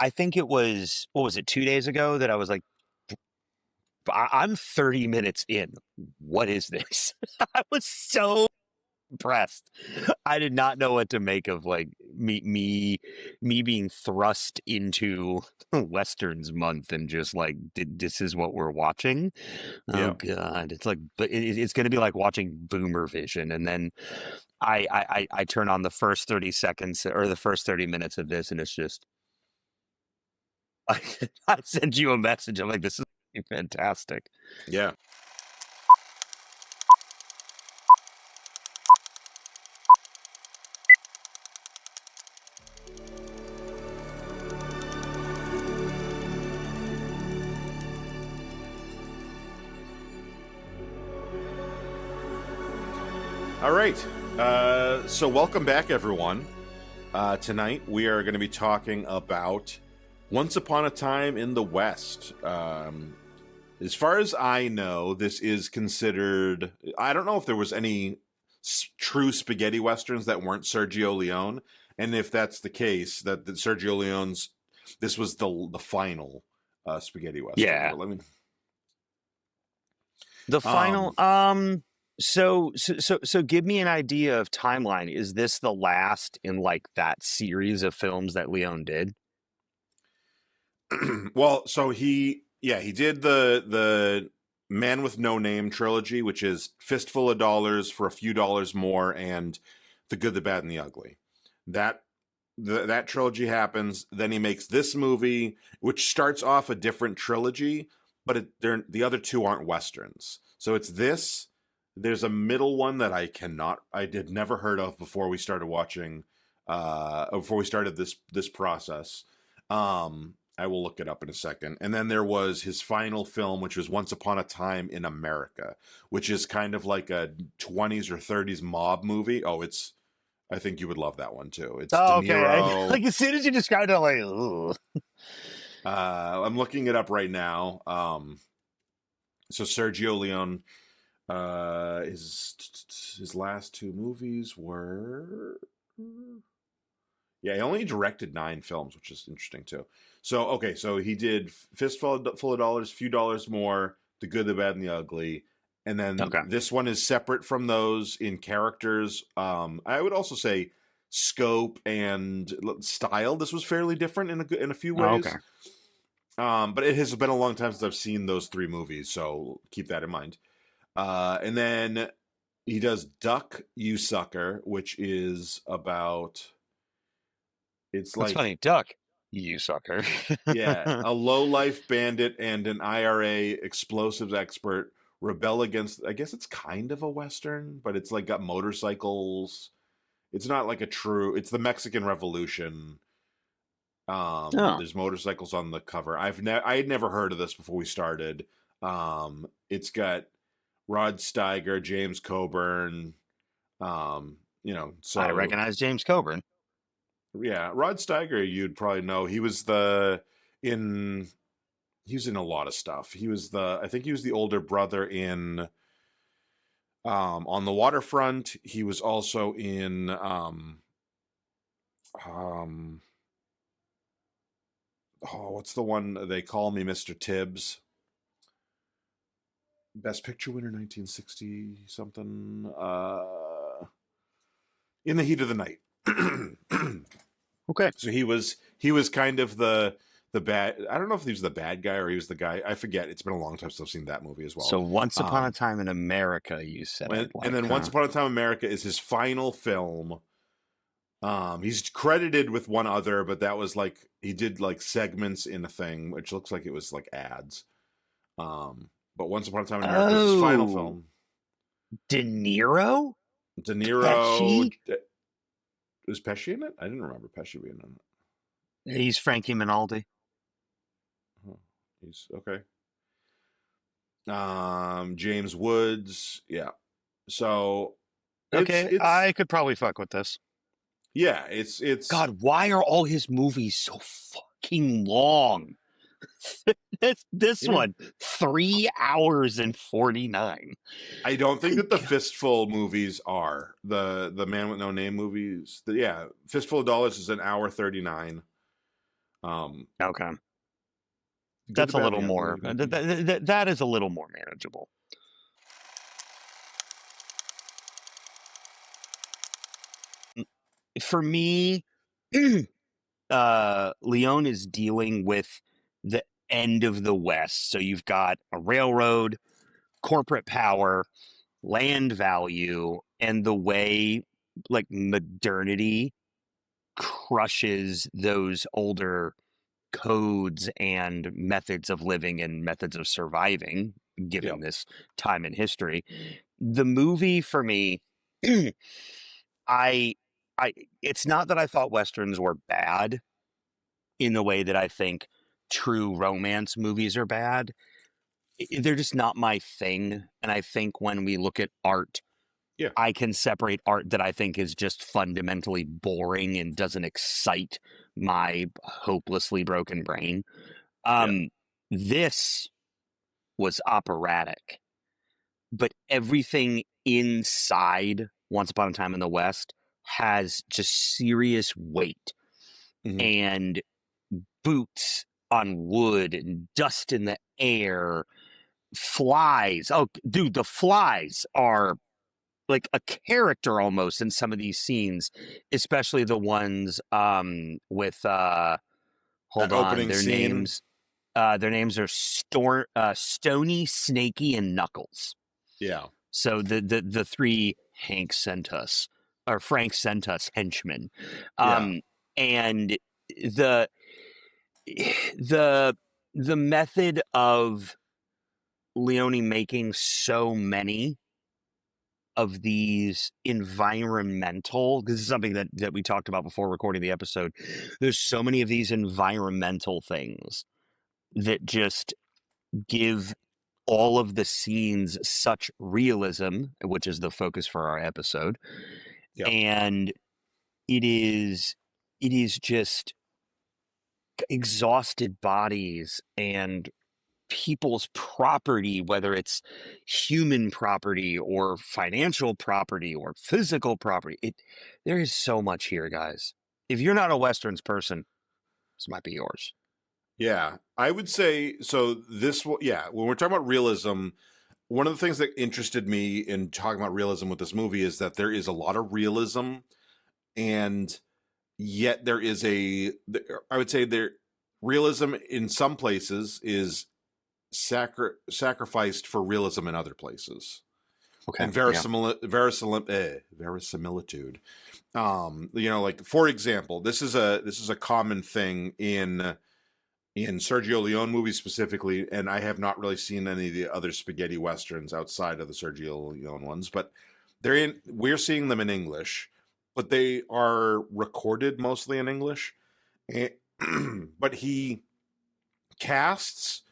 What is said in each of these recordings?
I think it was, what was it, 2 days ago that I was like, I'm 30 minutes in. What is this? I was so impressed. I did not know what to make of like me being thrust into Westerns month and just like this is what we're watching. Oh Yeah. God, it's like, but it's going to be like watching Boomer Vision, and then I turn on the first 30 seconds or the first 30 minutes of this, and it's just I send you a message. I'm like, this is fantastic. Yeah. All right. So welcome back, everyone. Tonight we are going to be talking about Once Upon a Time in the West. As far as I know, this is considered. I don't know if there was any true spaghetti westerns that weren't Sergio Leone, and if that's the case, that Sergio Leone's this was the final spaghetti western. Yeah, But let me. the Um, final. So give me an idea of timeline. Is this the last in like that series of films that Leon did? well, so he did the Man with No Name trilogy, which is Fistful of Dollars for a Few Dollars More and The Good, the Bad, and the Ugly. That that trilogy happens. Then he makes this movie, which starts off a different trilogy, but the other two aren't westerns. So it's this. There's a middle one that I did never heard of before we started watching, before we started this process. I will look it up in a second. And then there was his final film, which was Once Upon a Time in America, which is kind of like a 20s or 30s mob movie. I think you would love that one too. It's De Oh, okay. Niro. Like as soon as you described it, I'm like, ooh. I'm looking it up right now. So Sergio Leone, his last two movies were, yeah, he only directed 9 films, which is interesting too. So okay, so he did Fistful of Dollars, Few Dollars More, The Good, the Bad, and the Ugly, and then Okay. this one is separate from those in characters. I would also say scope and style. This was fairly different in a few Oh, okay. ways. But it has been a long time since I've seen those 3 movies, so keep that in mind. And then he does Duck, You Sucker, which is about. It's That's like, funny. Duck, you sucker. yeah, a low life bandit and an IRA explosives expert rebel against. I guess it's kind of a western, but it's like got motorcycles. It's not like a true. It's the Mexican Revolution. Oh, There's motorcycles on the cover. I had never heard of this before we started. It's got Rod Steiger, James Coburn. I So recognize James Coburn. yeah, Rod Steiger, you'd probably know. In he was in a lot of stuff. I think he was the older brother in On the Waterfront. He was also in um what's the one they call me Mr. Tibbs? Best Picture winner 1960 something. In the Heat of the Night. Okay. So he was kind of the bad. I don't know if he was the bad guy or he was the guy. I forget. It's been a long time since I've seen that movie as well. So Once Upon a Um, Time in America, you said I'd and like, then Once huh? Upon a Time in America is his final film. He's credited with one other, but that was like he did like segments in a thing, which looks like it was like ads. But Once Upon a Time in America is his final Oh, film. De Niro? De Niro Pesci? was Pesci in it? I didn't remember Pesci being in it. He's Frankie Minaldi. Huh. He's okay. James Woods, yeah. So Okay, it's I could probably fuck with this. yeah, it's God, why are all his movies so fucking long? This yeah. one, 3 hours and 49. I don't think My that the God. Fistful movies are the Man with No Name movies. Yeah, Fistful of Dollars is an hour 39. Um, Okay. Good, the That's a Bad, and little the Ugly. more, that is a little more manageable. For me, Leone is dealing with the end of the West. So you've got a railroad, corporate power, land value, and the way like modernity crushes those older codes and methods of living and methods of surviving Yeah. given this time in history. The movie for me, I I it's not that I thought westerns were bad in the way that I think true romance movies are bad. They're just not my thing. And I think when we look at art, Yeah. I can separate art that I think is just fundamentally boring and doesn't excite my hopelessly broken brain. Yeah. Um, this was operatic, but everything inside Once Upon a Time in the West has just serious weight Hmm. and boots on wood and dust in the air, flies. Oh, dude, the flies are like a character almost in some of these scenes, especially the ones with That hold on, opening scene. their names are Stony, Snaky, and Knuckles. Yeah. So the three Hank sent us or Frank sent us henchmen. Yeah. Um and the the the method of Leone making so many of these environmental, this is something that we talked about before recording the episode. There's so many of these environmental things that just give all of the scenes such realism, which is the focus for our episode. Yeah. And it is just exhausted bodies and people's property, whether it's human property or financial property or physical property. There is so much here, guys. If you're not a Westerns person, this might be yours. Yeah. I would say so. Yeah. When we're talking about realism, one of the things that interested me in talking about realism with this movie is that there is a lot of realism, and yet there is I would say there realism in some places is sacrificed for realism in other places, Okay. and Yeah. verisimilitude. Like for example, this is a common thing in Sergio Leone movies specifically, and I have not really seen any of the other spaghetti westerns outside of the Sergio Leone ones, but we're seeing them in English, but they are recorded mostly in English. And, but casts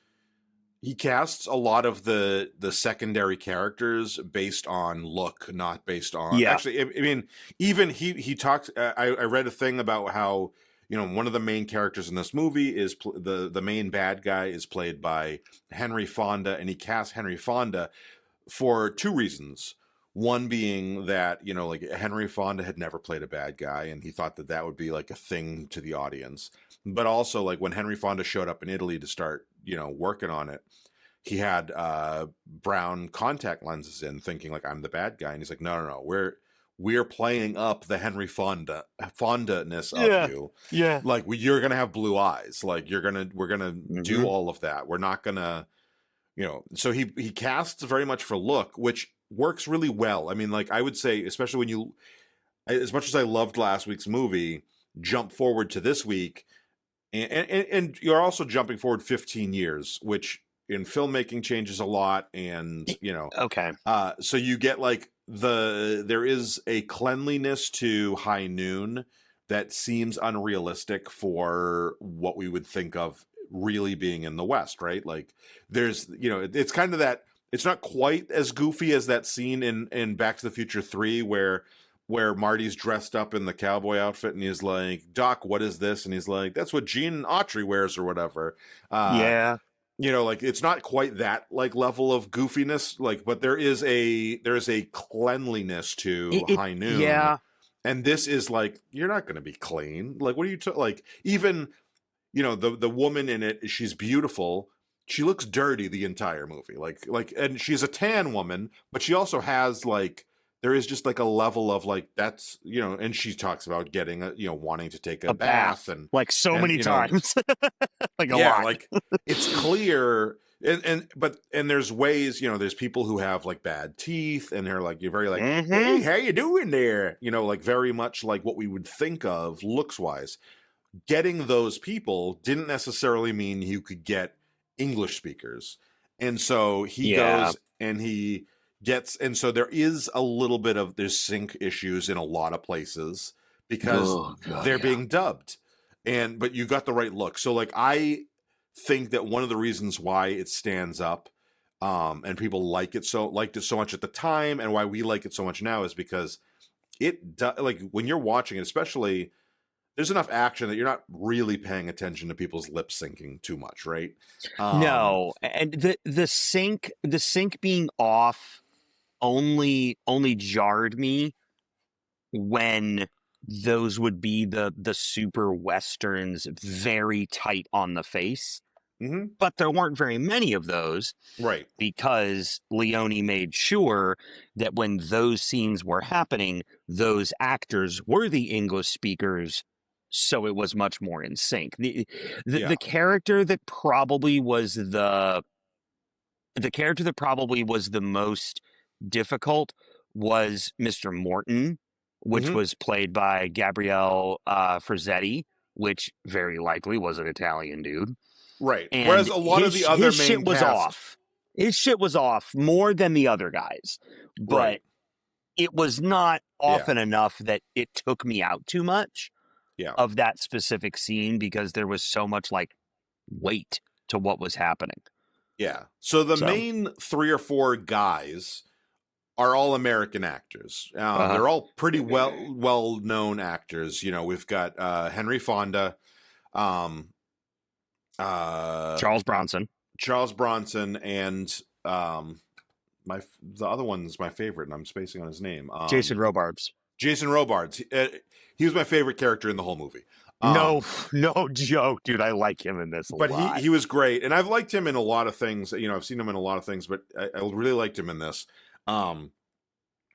he casts a lot of the secondary characters based on look, not based on Yeah. actually. I mean, even he talks. I read a thing about how one of the main characters in this movie is the main bad guy is played by Henry Fonda, and he cast Henry Fonda for two reasons. One being that like Henry Fonda had never played a bad guy, and he thought that that would be like a thing to the audience. But also, like when Henry Fonda showed up in Italy to start working on it, he had brown contact lenses in, thinking like I'm the bad guy, and he's like, no, no, no, we're playing up the Henry Fonda-ness of Yeah. you. Yeah. Like you're gonna have blue eyes, like we're gonna do Hmm. all of that. We're not gonna so he casts very much for look, which works really well. I mean, like I would say, especially when as much as I loved last week's movie, jump forward to this week, and you're also jumping forward 15 years, which in filmmaking changes a lot, and Okay. so you get like there is a cleanliness to High Noon that seems unrealistic for what we would think of really being in the West, right? Like there's it's kind of that. It's not quite as goofy as that scene in Back to the Future 3 where Marty's dressed up in the cowboy outfit and he's like, Doc, what is this? And he's like, that's what Gene Autry wears or whatever. Uh, Yeah. like it's not quite that like level of goofiness, like, but there is a cleanliness to High Noon, Yeah. and this is like you're not going to be clean. Like, what are you like? Even the woman in it, she's beautiful. She looks dirty the entire movie. And she's a tan woman, but she also has like there is just like a level of like that's and she talks about getting wanting to take a A bath bath, like so and many times, like a yeah, lot. like it's clear and there's ways, there's people who have like bad teeth and they're like you're very like, hey, how you doing there? Like very much like what we would think of looks wise. Getting those people didn't necessarily mean you could get English speakers. And so he Yeah. goes and he gets, and so there is a little bit of there's sync issues in a lot of places because Oh God, they're yeah. being dubbed. But you got the right look. So like I think that one of the reasons why it stands up and people liked it so much at the time and why we like it so much now is because like when you're watching it, especially there's enough action that you're not really paying attention to people's lip syncing too much, right? No, and the sync being off only jarred me when those would be the super westerns very tight on the face. Mm-hmm. But there weren't very many of those Right. because Leone made sure that when those scenes were happening, those actors were the English speakers, so it was much more in sync. The character that probably was the character that probably was the most difficult was Mr. Morton, which was played by Gabriele Frazzetti, which very likely was an Italian dude. Right. Whereas And a lot of the other his main shit was cast, off. His shit was off more than the other guys, but right. it was not Yeah. often enough that it took me out too much Yeah. of that specific scene because there was so much like weight to what was happening. Yeah. So the main 3 or 4 guys are all American actors. They're all pretty well known actors. We've got Henry Fonda, Charles Bronson, and the other one's my favorite, and I'm spacing on his name. Jason Robards. Jason Robards. He was my favorite character in the whole movie. No joke, dude. I like him in this a lot. But he was great, and I've liked him in a lot of things. I've seen him in a lot of things, but I really liked him in this.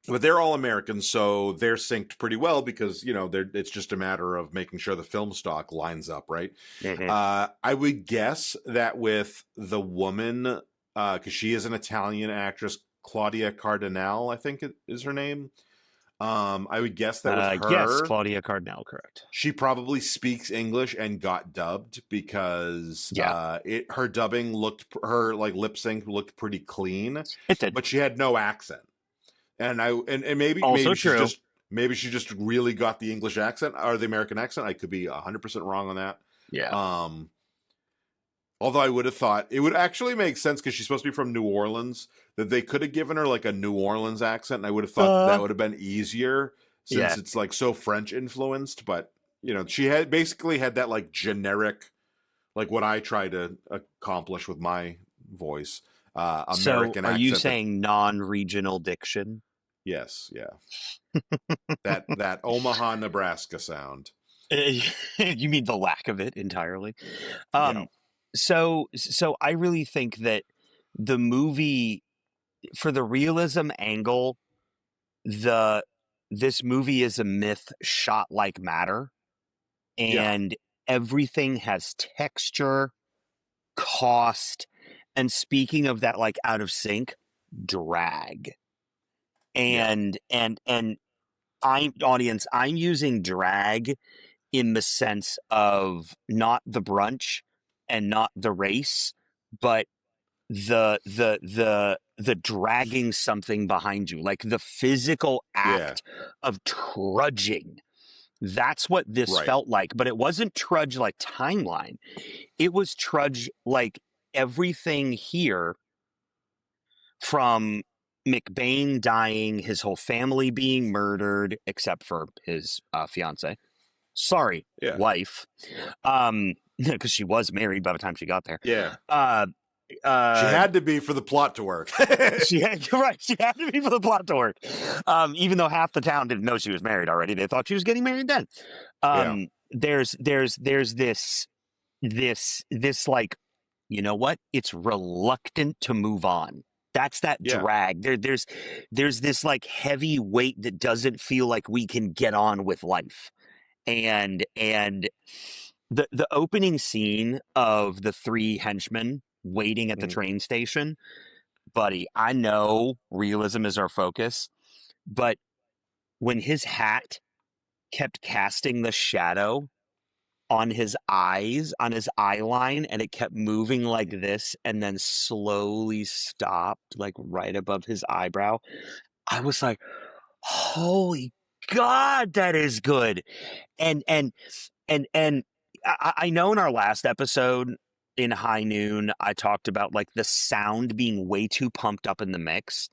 But they're all Americans, so they're synced pretty well because it's just a matter of making sure the film stock lines up, right? Mm-hmm. I would guess that with the woman, because she is an Italian actress, Claudia Cardinale, I think is her name. I would guess that with her, yes, Claudia Cardinale, correct. She probably speaks English and got dubbed because her dubbing her like lip sync looked pretty clean. It did, but she had no accent. And maybe she just really got the English accent or the American accent. I could be 100% wrong on that. Yeah. Although I would have thought it would actually make sense because she's supposed to be from New Orleans, that they could have given her like a New Orleans accent, and I would have thought that would have been easier since it's like so French influenced. But she had basically had that like generic, like what I try to accomplish with my voice. American so are accent. you saying non-regional diction? Yes, yeah. that Omaha, Nebraska sound. You mean the lack of it entirely? So I really think that the movie, for the realism angle, this movie is a myth shot like matter, and everything has texture, cost, and speaking of that, like out of sync, drag. And I'm using drag in the sense of not the brunch and not the race, but the dragging something behind you, like the physical act of trudging. That's what this felt like, but it wasn't trudge like timeline. It was trudge like everything here, from McBain dying, his whole family being murdered, except for his fiance. Sorry, wife. Because she was married by the time she got there. Yeah. She had to be for the plot to work. She had to be for the plot to work. Even though half the town didn't know she was married already, they thought she was getting married then. There's this this like, you know what? It's reluctant to move on. That's that Yeah. drag. There's this like heavy weight that doesn't feel like we can get on with life. And the opening scene of the three henchmen waiting at the Mhm. train station, buddy, I know realism is our focus, but when his hat kept casting the shadow on his eyes, on his eye line, and it kept moving like this and then slowly stopped like right above his eyebrow. I was like, holy God, that is good. And I know in our last episode in High Noon, I talked about like the sound being way too pumped up in the mix.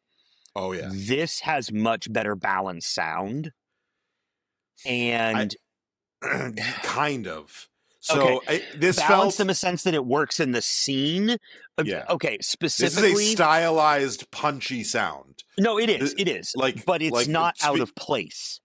Oh yeah. This has much better balanced sound. I And kind of. okay, So this balanced felt, in the sense that it works in the scene. yeah. Okay, This is a specifically, stylized, punchy sound. no, Th- it is, Like, but it's like, not out of place.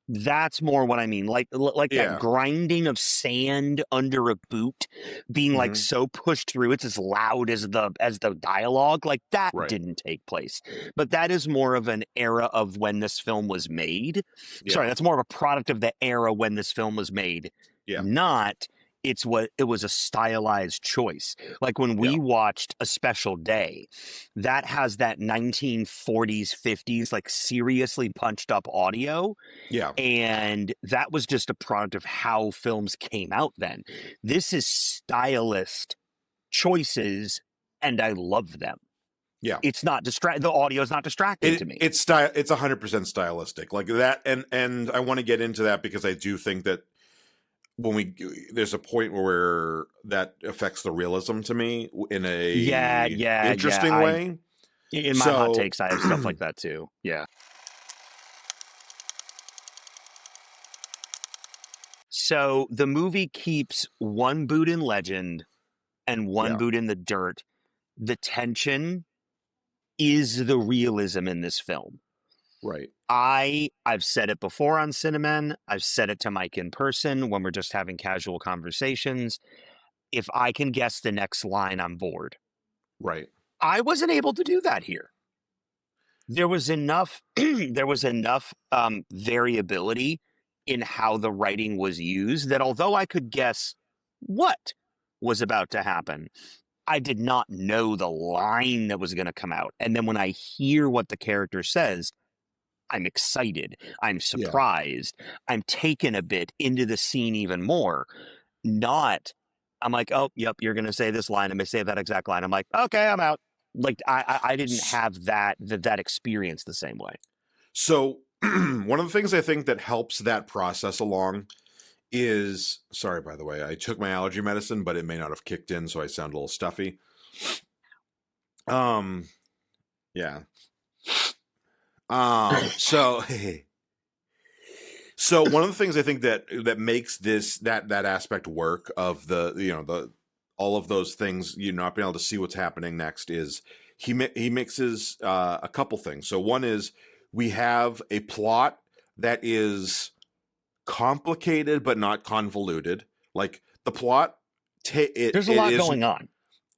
That's more what I mean. Like that yeah. grinding of sand under a boot being like Hmm. so pushed through, it's as loud as the dialogue. Like that Right. didn't take place. But that is more of an era of when this film was made. Sorry, Yeah. that's more of a product of the era when this film was made, Yeah. not it's what it was a stylized choice. Like when Yeah. we watched A Special Day, that has that 1940s, 50s, like seriously punched up audio, Yeah. and that was just a product of how films came out then. This is stylist choices, and I love them. Yeah. It's not the audio is not distracting to me. It's 100% stylistic like that, and I want to get into that because I do think that when there's a point where that affects the realism to me in Yeah, a yeah. interesting I way. In my hot So takes, I have stuff like that too. Yeah. So the movie keeps one boot in legend and one yeah, boot in the dirt. The tension is the realism in this film. right. I've said it before on Cinemen. I've said it to Mike in person when we're just having casual conversations. If I can guess the next line, I'm bored. Right. I wasn't able to do that here. There was enough there was enough variability in how the writing was used that although I could guess what was about to happen, I did not know the line that was going to come out. And then when I hear what the character says, I'm excited. I'm Yeah. surprised. I'm taken a bit into the scene even more. Not, I'm like, oh, yep, you're going to say this line. I'm going to say that exact line. I'm like, okay, I'm out. Like I didn't have that experience the same way. So one of the things I think that helps that process along is, sorry, by the way, I took my allergy medicine, but it may not have kicked in, so I sound a little stuffy. Yeah. So so one of the things I think that makes that aspect work of the all of those things, you not being able to see what's happening next, is he mixes a couple things. So one is we have a plot that is complicated but not convoluted. Like the plot, There's a it lot is, going on.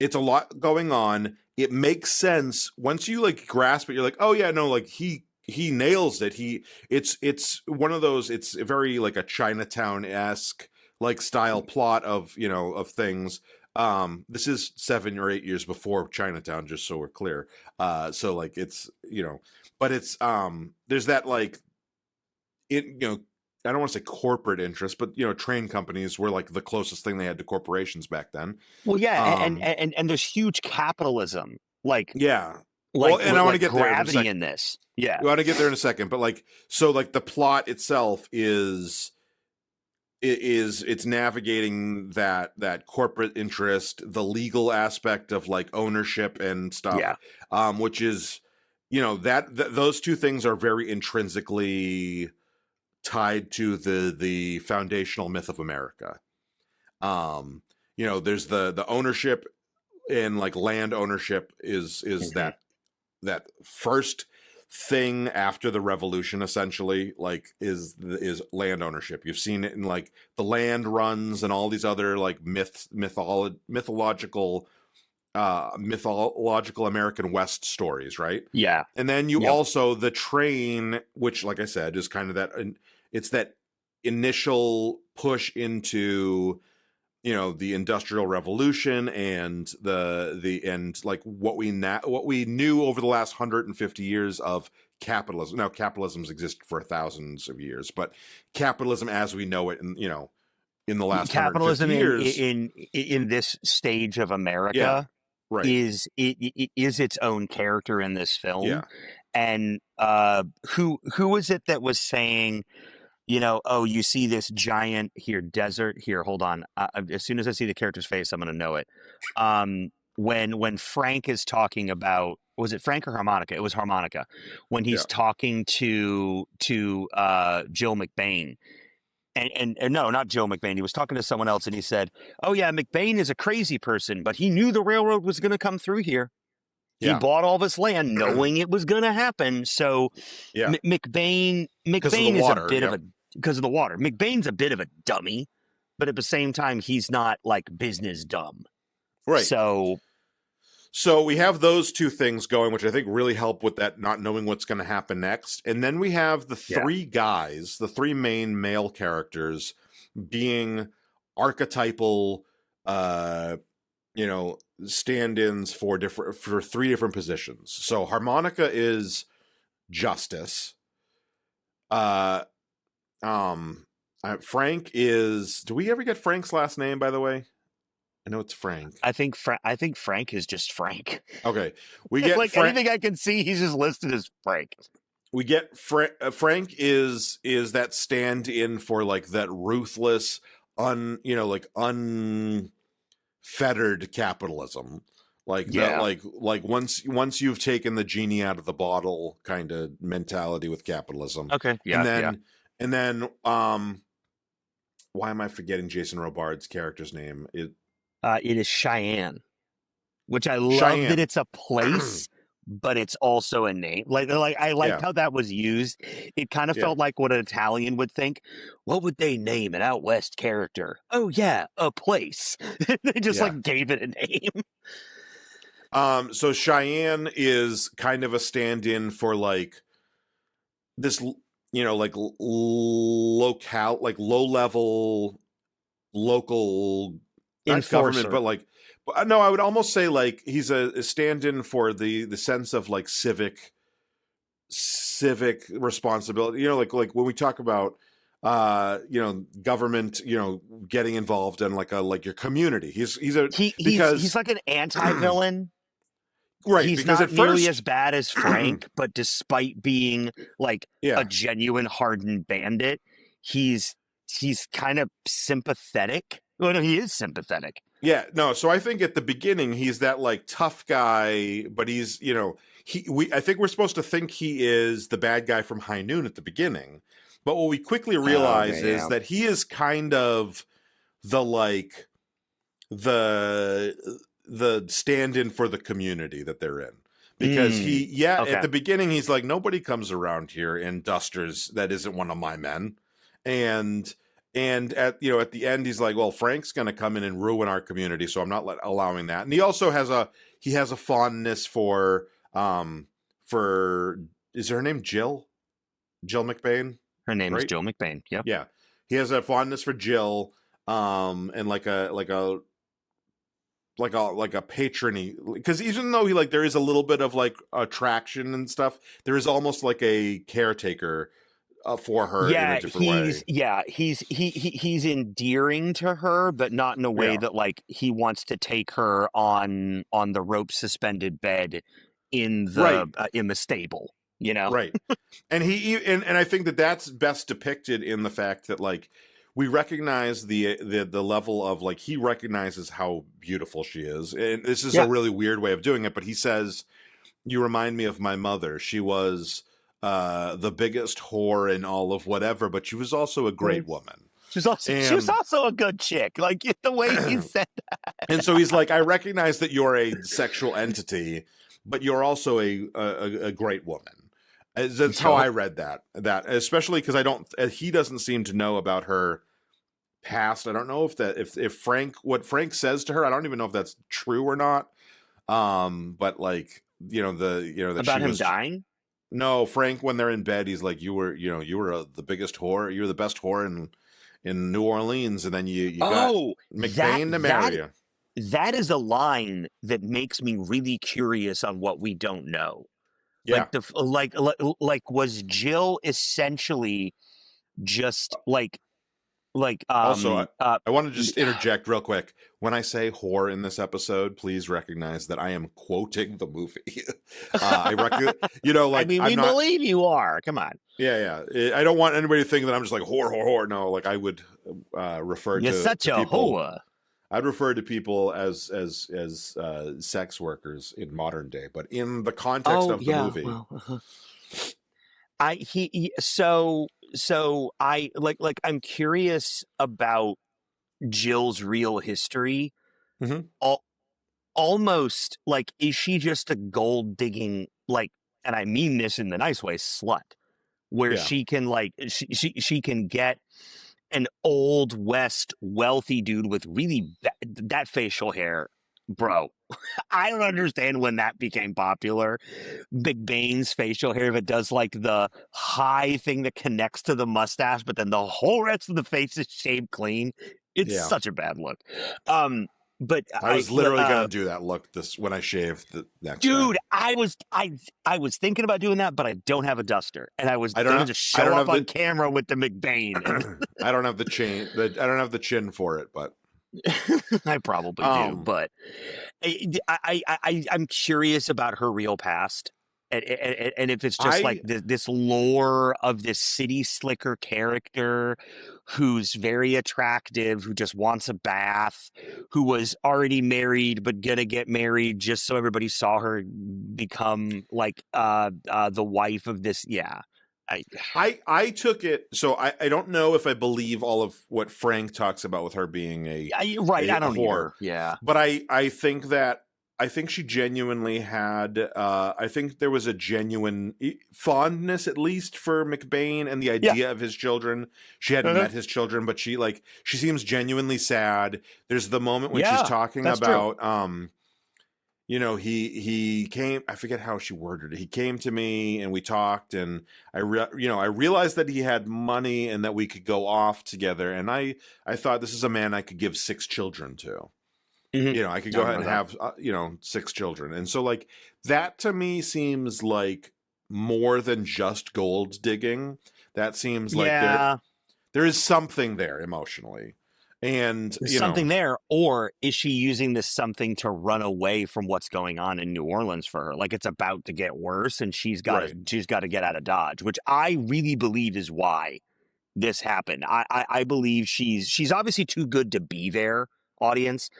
it's a lot going on. It makes sense once you like grasp it. You're like, oh yeah, no, like he nails it. It's one of those. It's very like a Chinatown-esque like style plot of of things. This is 7 or 8 years before Chinatown, just so we're clear. So like it's but it's there's that like it I don't want to say corporate interest, but train companies were like the closest thing they had to corporations back then. Well, yeah, Um, and there's huge capitalism, yeah. Well, and I want to like get there in a gravity second. in this. Yeah, We want to get there in a second, but like so like the plot itself is it's navigating that corporate interest, the legal aspect of like ownership and stuff, yeah. which is those two things are very intrinsically tied to the foundational myth of America. There's the ownership and like land ownership is Mhm. that first thing after the revolution, essentially, like is land ownership. You've seen it in like the land runs and all these other like mythological American West stories, right? Yeah. And then you Yep. also the train, which, like I said, is kind of that. It's that initial push into, you know, the Industrial Revolution and and like what we knew over the last 150 years of capitalism. Now, capitalism's existed for thousands of years, but capitalism as we know it, in, you know, in the last 150 Capitalism years, in this stage of yeah, America right, is its own character in this yeah, film. And who was it that was saying, you know, oh, you see this giant here desert here, hold on, as soon as I see the character's face, I'm going to know it. When Frank is talking about, was it Frank or Harmonica? It was Harmonica. When yeah, he's talking to Jill McBain, and no, not Joe McBain. He was talking to someone else, and he said, "Oh yeah, McBain is a crazy person, but he knew the railroad was going to come through here. He yeah, bought all this land knowing it was going to happen. So yeah, because of the McBain is a water. bit of Yep, a because of the water. McBain's a bit of a dummy, but at the same time, he's not like business dumb. right. So So we have those two things going, which I think really help with that not knowing what's going to happen next. And then we have the yeah, three guys, the three main male characters, being archetypal, you know, stand-ins for three different positions. So Harmonica is justice. Uh, Frank is. Do we ever get Frank's last name, by the way? I know it's Frank. I think Frank is just Frank. Okay, we get Like Frank. anything I can see, he's just listed as Frank. We get Frank is that stand in for like that ruthless like unfettered capitalism, like that, Yeah. like once you've taken the genie out of the bottle kind of mentality with capitalism. Okay. and Yeah. Yeah. then and then why am I forgetting Jason Robard's character's name? It is Cheyenne, which I love that Cheyenne. it's a place, but it's also a name. Like I liked Yeah, how that was used. It kind of yeah, felt like what an Italian would think. What would they name an out west character? Oh yeah, a place. They just yeah. like gave it a name. So Cheyenne is kind of a stand-in for like this, you know, like locale, like low-level local, not government, Enforcer. but like, no, I would almost say like he's a stand-in for the sense of like civic responsibility. You know, like when we talk about you know, government, you know, getting involved in like your community. He's a He's because like an anti-villain. right, He's because not at nearly as first bad as Frank, but despite being like a yeah. genuine hardened bandit, he's kind of sympathetic. Well, no, he is sympathetic. Yeah, no. So I think at the beginning he's that like tough guy, but he's, you know, I think we're supposed to think he is the bad guy from High Noon at the beginning, but what we quickly Oh, realize okay, is yeah. that he is kind of the like the stand-in for the community that they're in. Because at Okay. the beginning he's like, nobody comes around here in dusters that isn't one of my men, and at, you know, at the end he's like, well, Frank's going to come in and ruin our community, so I'm not allowing that. And he also has a fondness for is her name Jill McBain, Her name is right? Jill McBain. Yep. Yeah, he has a fondness for Jill, and like a patrony, because even though he like there is a little bit of like attraction and stuff, there is almost like a caretaker for her in a Yeah, different way. he's endearing to her, but not in a way Yeah, that like he wants to take her on the rope suspended bed right, in the stable. You know. right. And and I think that that's best depicted in the fact that like we recognize the level of like he recognizes how beautiful she is, and this is a Yeah. really weird way of doing it, but he says, "You remind me of my mother. She was the biggest whore in all of whatever, but she was also a great woman." She was And also a good chick. Like the way he said. and so he's like, I recognize that you're a sexual entity, but you're also a great woman. That's how So I read that. That especially because I don't. He doesn't seem to know about her past. I don't know if Frank, what Frank says to her, I don't even know if that's true or not. But like that she about him was. dying. No, Frank, when they're in bed, he's like, you were the biggest whore. You were the best whore in New Orleans, and then you got Oh, that McBain to that marry you. that is a line that makes me really curious on what we don't know. Yeah. Like was Jill essentially just like Also, I want to n- just interject real quick. When I say whore in this episode, please recognize that I am quoting the movie. I I like mean, I'm we not. believe you are. Come on. Yeah. I don't want anybody to think that I'm just like whore, whore, whore. No, like I would refer You're such to a people. hoa. I'd refer to people as sex workers in modern day, but in the context Oh of the yeah, movie. well, so I I'm curious about Jill's real history. Mhm. Al- Almost like, is she just a gold digging, like, and I mean this in the nice way, slut, where Yeah. she can like she can get an old west wealthy dude with really that facial hair, bro. I don't understand when that became popular. McBain's facial hair that does like the high thing that connects to the mustache, but then the whole rest of the face is shaved clean. It's Yeah. such a bad look. Um, but I was literally gonna do that look this when I shaved the next dude, time. I was thinking about doing that, but I don't have a duster, and I was I don't gonna know. just I show don't up have on the camera with the McBain, and I don't have the chain. I don't have the chin for it, but I probably do. um, But I'm curious about her real past, and if it's just like I this lore of this city slicker character who's very attractive, who just wants a bath, who was already married but gonna get married just so everybody saw her become like the wife of this. Yeah, I I took it. So I don't know if I believe all of what Frank talks about with her being right. a I don't whore, either. Yeah. but I think that I think she genuinely had. I think there was a genuine fondness, at least, for McBain and the Yeah. idea of his children. She hadn't Uh-huh. met his children, but she seems genuinely sad. There's the moment when she's Yeah. talking That's true. about he came, I forget how she worded it. He came to me and we talked, and I realized that he had money and that we could go off together, and I thought, this is a man I could give 6 children to. Mhm. I could I go ahead remember and that. have 6 children. And so like that to me seems like more than just gold digging. That seems like Yeah. there is something there emotionally. And There's something there, or is she using this something to run away from what's going on in New Orleans for her? Like it's about to get worse, and right. she's got to get out of Dodge, which I really believe is why this happened. I believe she's obviously too good to be there. Audience,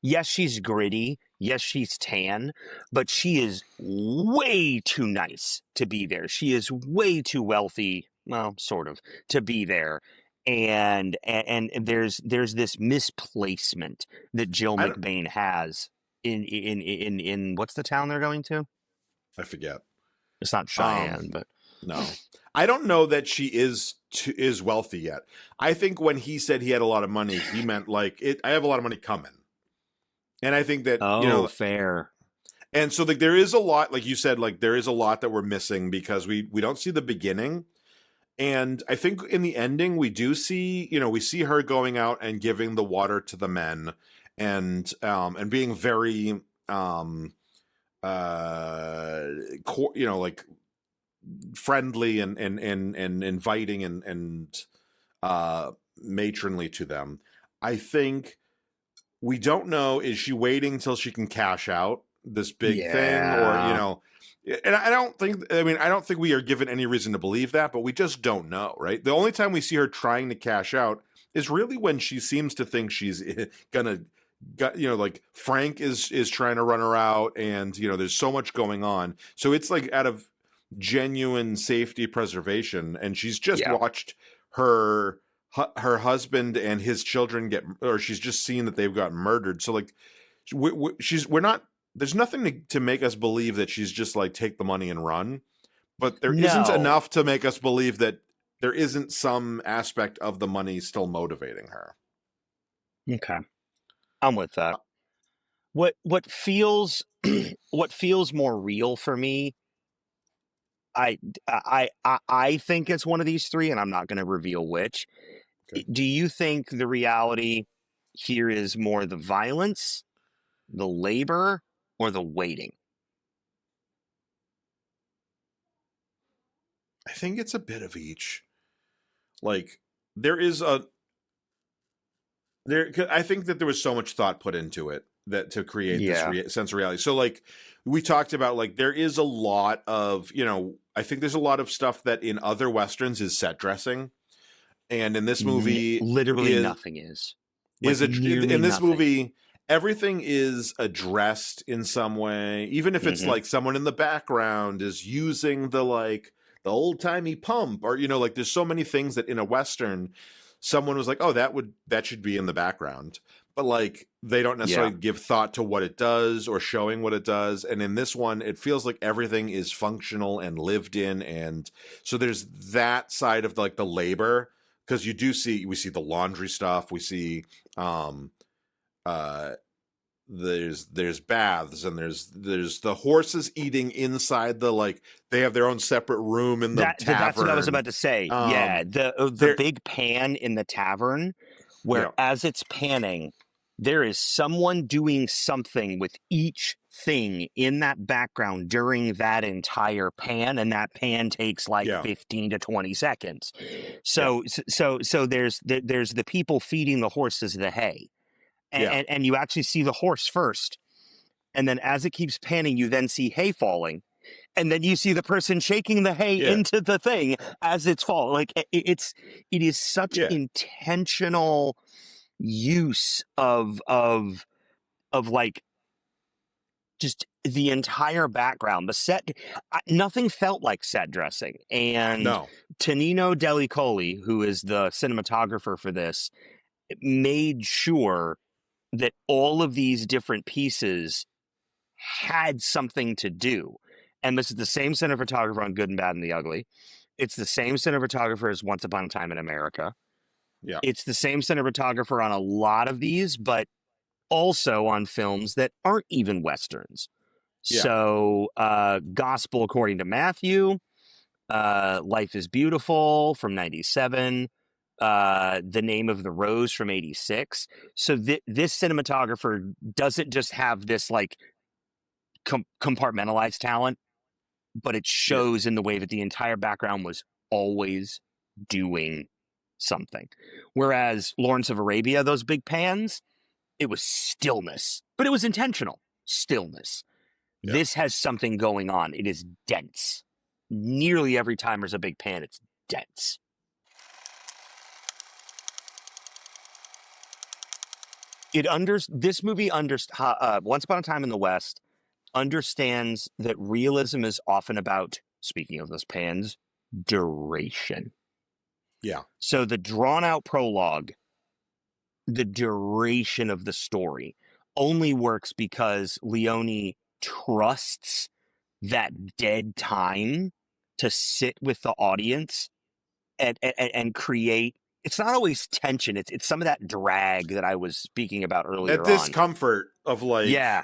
yes, she's gritty. Yes, she's tan, but she is way too nice to be there. She is way too wealthy, well, sort of, to be there. And there's this misplacement that Jill I don't, McBain has in what's the town they're going to? I forget. It's not Um Cheyenne, but no. I don't know that she is wealthy yet. I think when he said he had a lot of money, he meant like I have a lot of money coming. And I think that, oh, fair. and so like there is a lot, like you said, like there is a lot that we're missing because we don't see the beginning. And I think in the ending we do see, we see her going out and giving the water to the men, and being very like friendly and inviting and matronly to them. I think we don't know, is she waiting till she can cash out this big thing, or Yeah. and I don't think, I don't think we are given any reason to believe that, but we just don't know, right? The only time we see her trying to cash out is really when she seems to think she's gonna like Frank is trying to run her out, and there's so much going on, so it's like out of genuine safety preservation, and she's just Yeah. watched her husband and his children or she's just seen that they've got murdered, so like we're not, there's nothing to make us believe that she's just like take the money and run, but there isn't No. enough to make us believe that there isn't some aspect of the money still motivating her. Okay. I'm with that. Uh, What feels what feels more real for me, I I think it's one of these three, and I'm not going to reveal which. okay. Do you think the reality here is more the violence, the labor, or the waiting? I think it's a bit of each. Like there is a there. I think that there was so much thought put into it that to create this Yeah. sense of reality. So like we talked about, like there is a lot of I think there's a lot of stuff that in other westerns is set dressing, and in this movie Literally is nothing is. Like is a nearly in this nothing. movie everything is addressed in some way, even if it's Hmm. like someone in the background is using the old-timey pump, or like there's so many things that in a western someone was like, oh, that should be in the background, but like they don't Yeah. necessarily give thought to what it does or showing what it does. And in this one it feels like everything is functional and lived in, and so there's that side of like the labor, because we see the laundry stuff, we see um uh there's baths, and there's the horses eating inside the, like they have their own separate room in the That's what I was tavern. about to say. Yeah, um the there big pan in the tavern, where yeah as it's panning, there is someone doing something with each thing in that background during that entire pan, and that pan takes like yeah 15 to 20 seconds. yeah So there's the people feeding the horses the hay, yeah and you actually see the horse first, and then as it keeps panning, you then see hay falling, and then you see the person shaking the hay yeah into the thing as it's falling. Like it is such yeah intentional use of like just the entire background, the set. Nothing felt like set dressing. And no Tonino Delicoli, who is the cinematographer for this, made sure that all of these different pieces had something to do. And this is the same cinematographer on Good and Bad and the Ugly. It's the same cinematographer as Once Upon a Time in America. yeah It's the same cinematographer on a lot of these, but also on films that aren't even westerns. yeah So, Gospel According to Matthew, Life is Beautiful from '97, The Name of the Rose from '86. So this cinematographer doesn't just have this like compartmentalized talent, but it yeah shows in the way that the entire background was always doing something. Whereas Lawrence of Arabia, those big pans, it was stillness, but it was intentional stillness. yeah This has something going on. It is dense. Nearly every time there's a big pan, it's dense. This movie Once Upon a Time in the West understands that realism is often about, speaking of those pans, duration. yeah So the drawn out prologue, the duration of the story, only works because Leone trusts that dead time to sit with the audience and create. It's not always tension. It's some of that drag that I was speaking about that earlier on. discomfort of like. Yeah,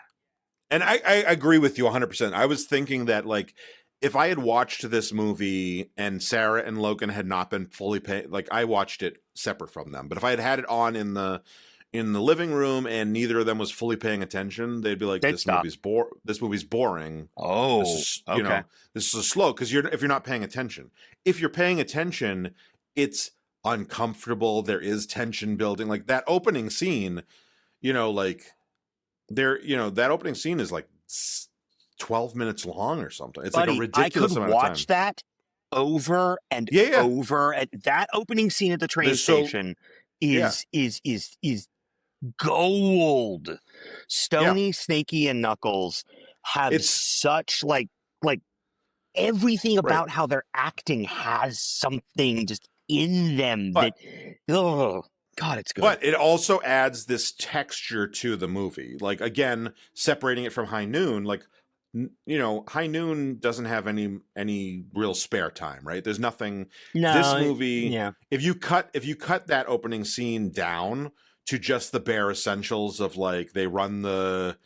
And I agree with you 100%. I was thinking that, like, if I had watched this movie and Sarah and Logan had not been fully paying, like, I watched it separate from them. But if I had had it on in the living room and neither of them was fully paying attention, they'd be like, they'd stop. This movie's boring. This Oh, is, okay. this is slow, because if you're not paying attention. If you're paying attention, it's uncomfortable. There is tension building. Like that opening scene, like that opening scene is like 12 minutes long or something. It's like a Buddy, I could ridiculous amount of watch time. that over and Yeah, yeah. over. And that opening scene at the train There's so station yeah. is gold. Yeah. Stony, Snaky, and Knuckles have It's such like everything right. about how they're acting has something just in them that, But oh God, it's good. but it also adds this texture to the movie. Like again, separating it from High Noon, like High Noon doesn't have any real spare time, right? There's nothing. This No, movie, yeah, if you cut that opening scene down to just the bare essentials of like they run the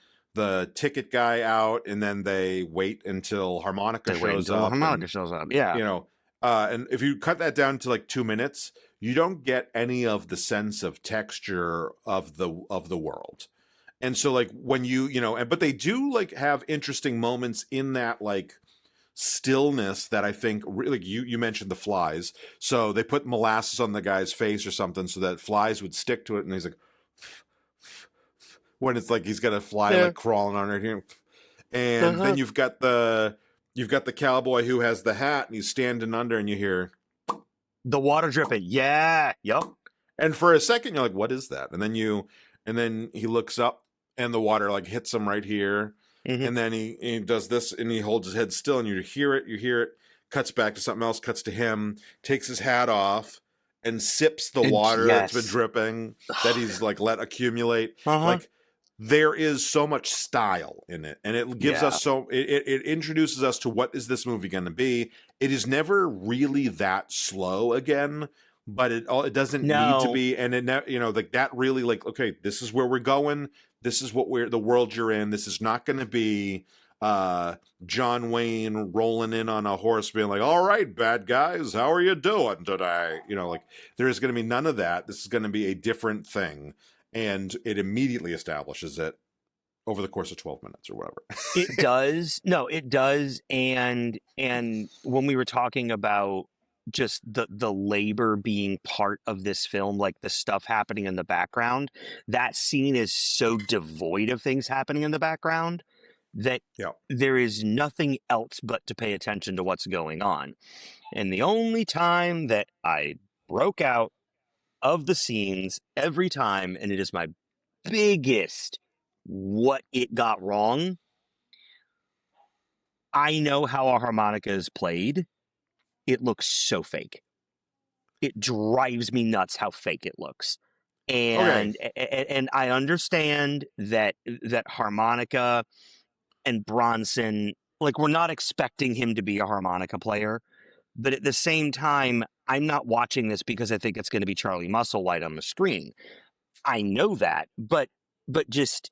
ticket guy out and then they wait until harmonica they wait shows until the up harmonica shows up. Yeah, you know and if you cut that down to like 2 minutes, you don't get any of the sense of texture of the world. And so like when but they do like have interesting moments in that like stillness that I think really, like you mentioned the flies. So they put molasses on the guy's face or something so that flies would stick to it, and he's like when it's like he's got a fly yeah, like crawling on it here. And then uh-huh. you've got the cowboy who has the hat and he's standing under, and you hear, The water dripping. Yeah, yep. and for a second you're like, what is that? And then he looks up and the water like hits him right here. Hmm. And then he does this and he holds his head still, and you hear it, cuts back to something else, cuts to him, takes his hat off and sips the And water that's been yes, dripping, that he's like let accumulate. uh-huh. Like there is so much style in it, and it gives Yeah, us it introduces us to what is this movie going to be. It is never really that slow again, but it doesn't need to no, be. And like that really, like, okay, this is where we're going, this is the world you're in. This is not going to be John Wayne rolling in on a horse being like, all right, bad guys, how are you doing today? Like there's going to be none of that. This is going to be a different thing, and it immediately establishes it over the course of 12 minutes or whatever. it does. No, it does. And when we were talking about just the labor being part of this film, like the stuff happening in the background, that scene is so devoid of things happening in the background that Yeah. there is nothing else but to pay attention to what's going on. And the only time that I broke out of the scenes every time, and it is my biggest what it got wrong. I know how a harmonica is played. It looks so fake. It drives me nuts how fake it looks. Okay. And I understand that harmonica and Bronson, like, we're not expecting him to be a harmonica player, but at the same time, I'm not watching this because I think it's going to be Charlie Musselwhite on the screen. I know that, but just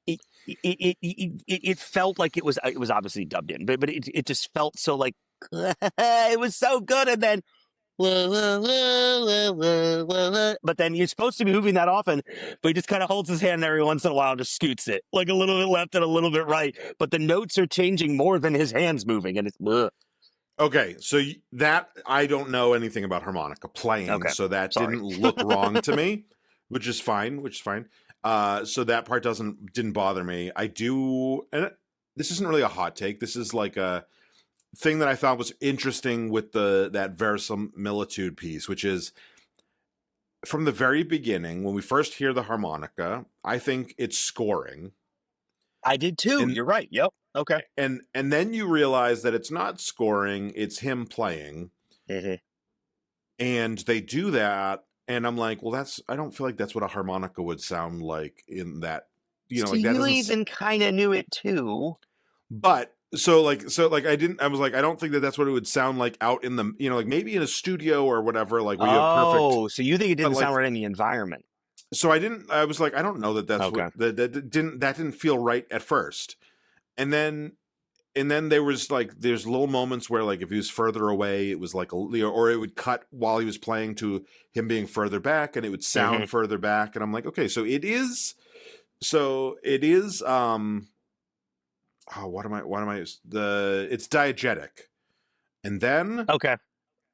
it felt like it was obviously dubbed in, but it just felt so like it was so good, and then but then you're supposed to be moving that often, but he just kind of holds his hand every once in a while and just scoots it like a little bit left and a little bit right, but the notes are changing more than his hands moving, and it's Okay, so that I don't know anything about harmonica playing, okay. so that Sorry. didn't look wrong to me, which is fine. So that part didn't bother me. I do, and this isn't really a hot take. This is like a thing that I thought was interesting with that verisimilitude piece, which is from the very beginning when we first hear the harmonica, I think it's scoring, I did too. and You're right. Yep. Okay. and then you realize that it's not scoring, it's him playing. Mhm. And they do that, and I'm like, well, I don't feel like that's what a harmonica would sound like in that, So like that you doesn't. even kind of knew it too. But so like I was like, I don't think that that's what it would sound like out in the, like maybe in a studio or whatever, like where you have perfect. Oh, so you think it But didn't like, sound right in the environment? so I was like, I don't know that that's what Okay. that didn't feel right at first. And then there was like there's little moments where like if he was further away, it was like or it would cut while he was playing to him being further back, and it would Hmm. sound further back, and I'm like, okay, so it is oh, what am I it's diegetic. And then Okay.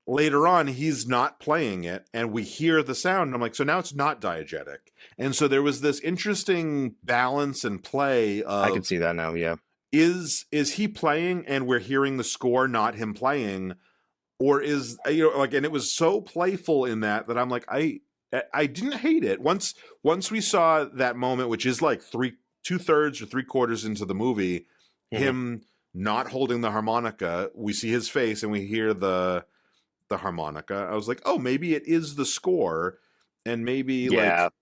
later on he's not playing it and we hear the sound, and I'm like, so now it's not diegetic. And so there was this interesting balance and play I can of, see that now. Yeah. is he playing and we're hearing the score, not him playing, or is, like, and it was so playful in that I'm like, I didn't hate it once we saw that moment, which is like 2/3 or 3/4 into the movie, Hmm. him not holding the harmonica. We see his face and we hear the harmonica. I was like, oh, maybe it is the score, and maybe Yeah. like,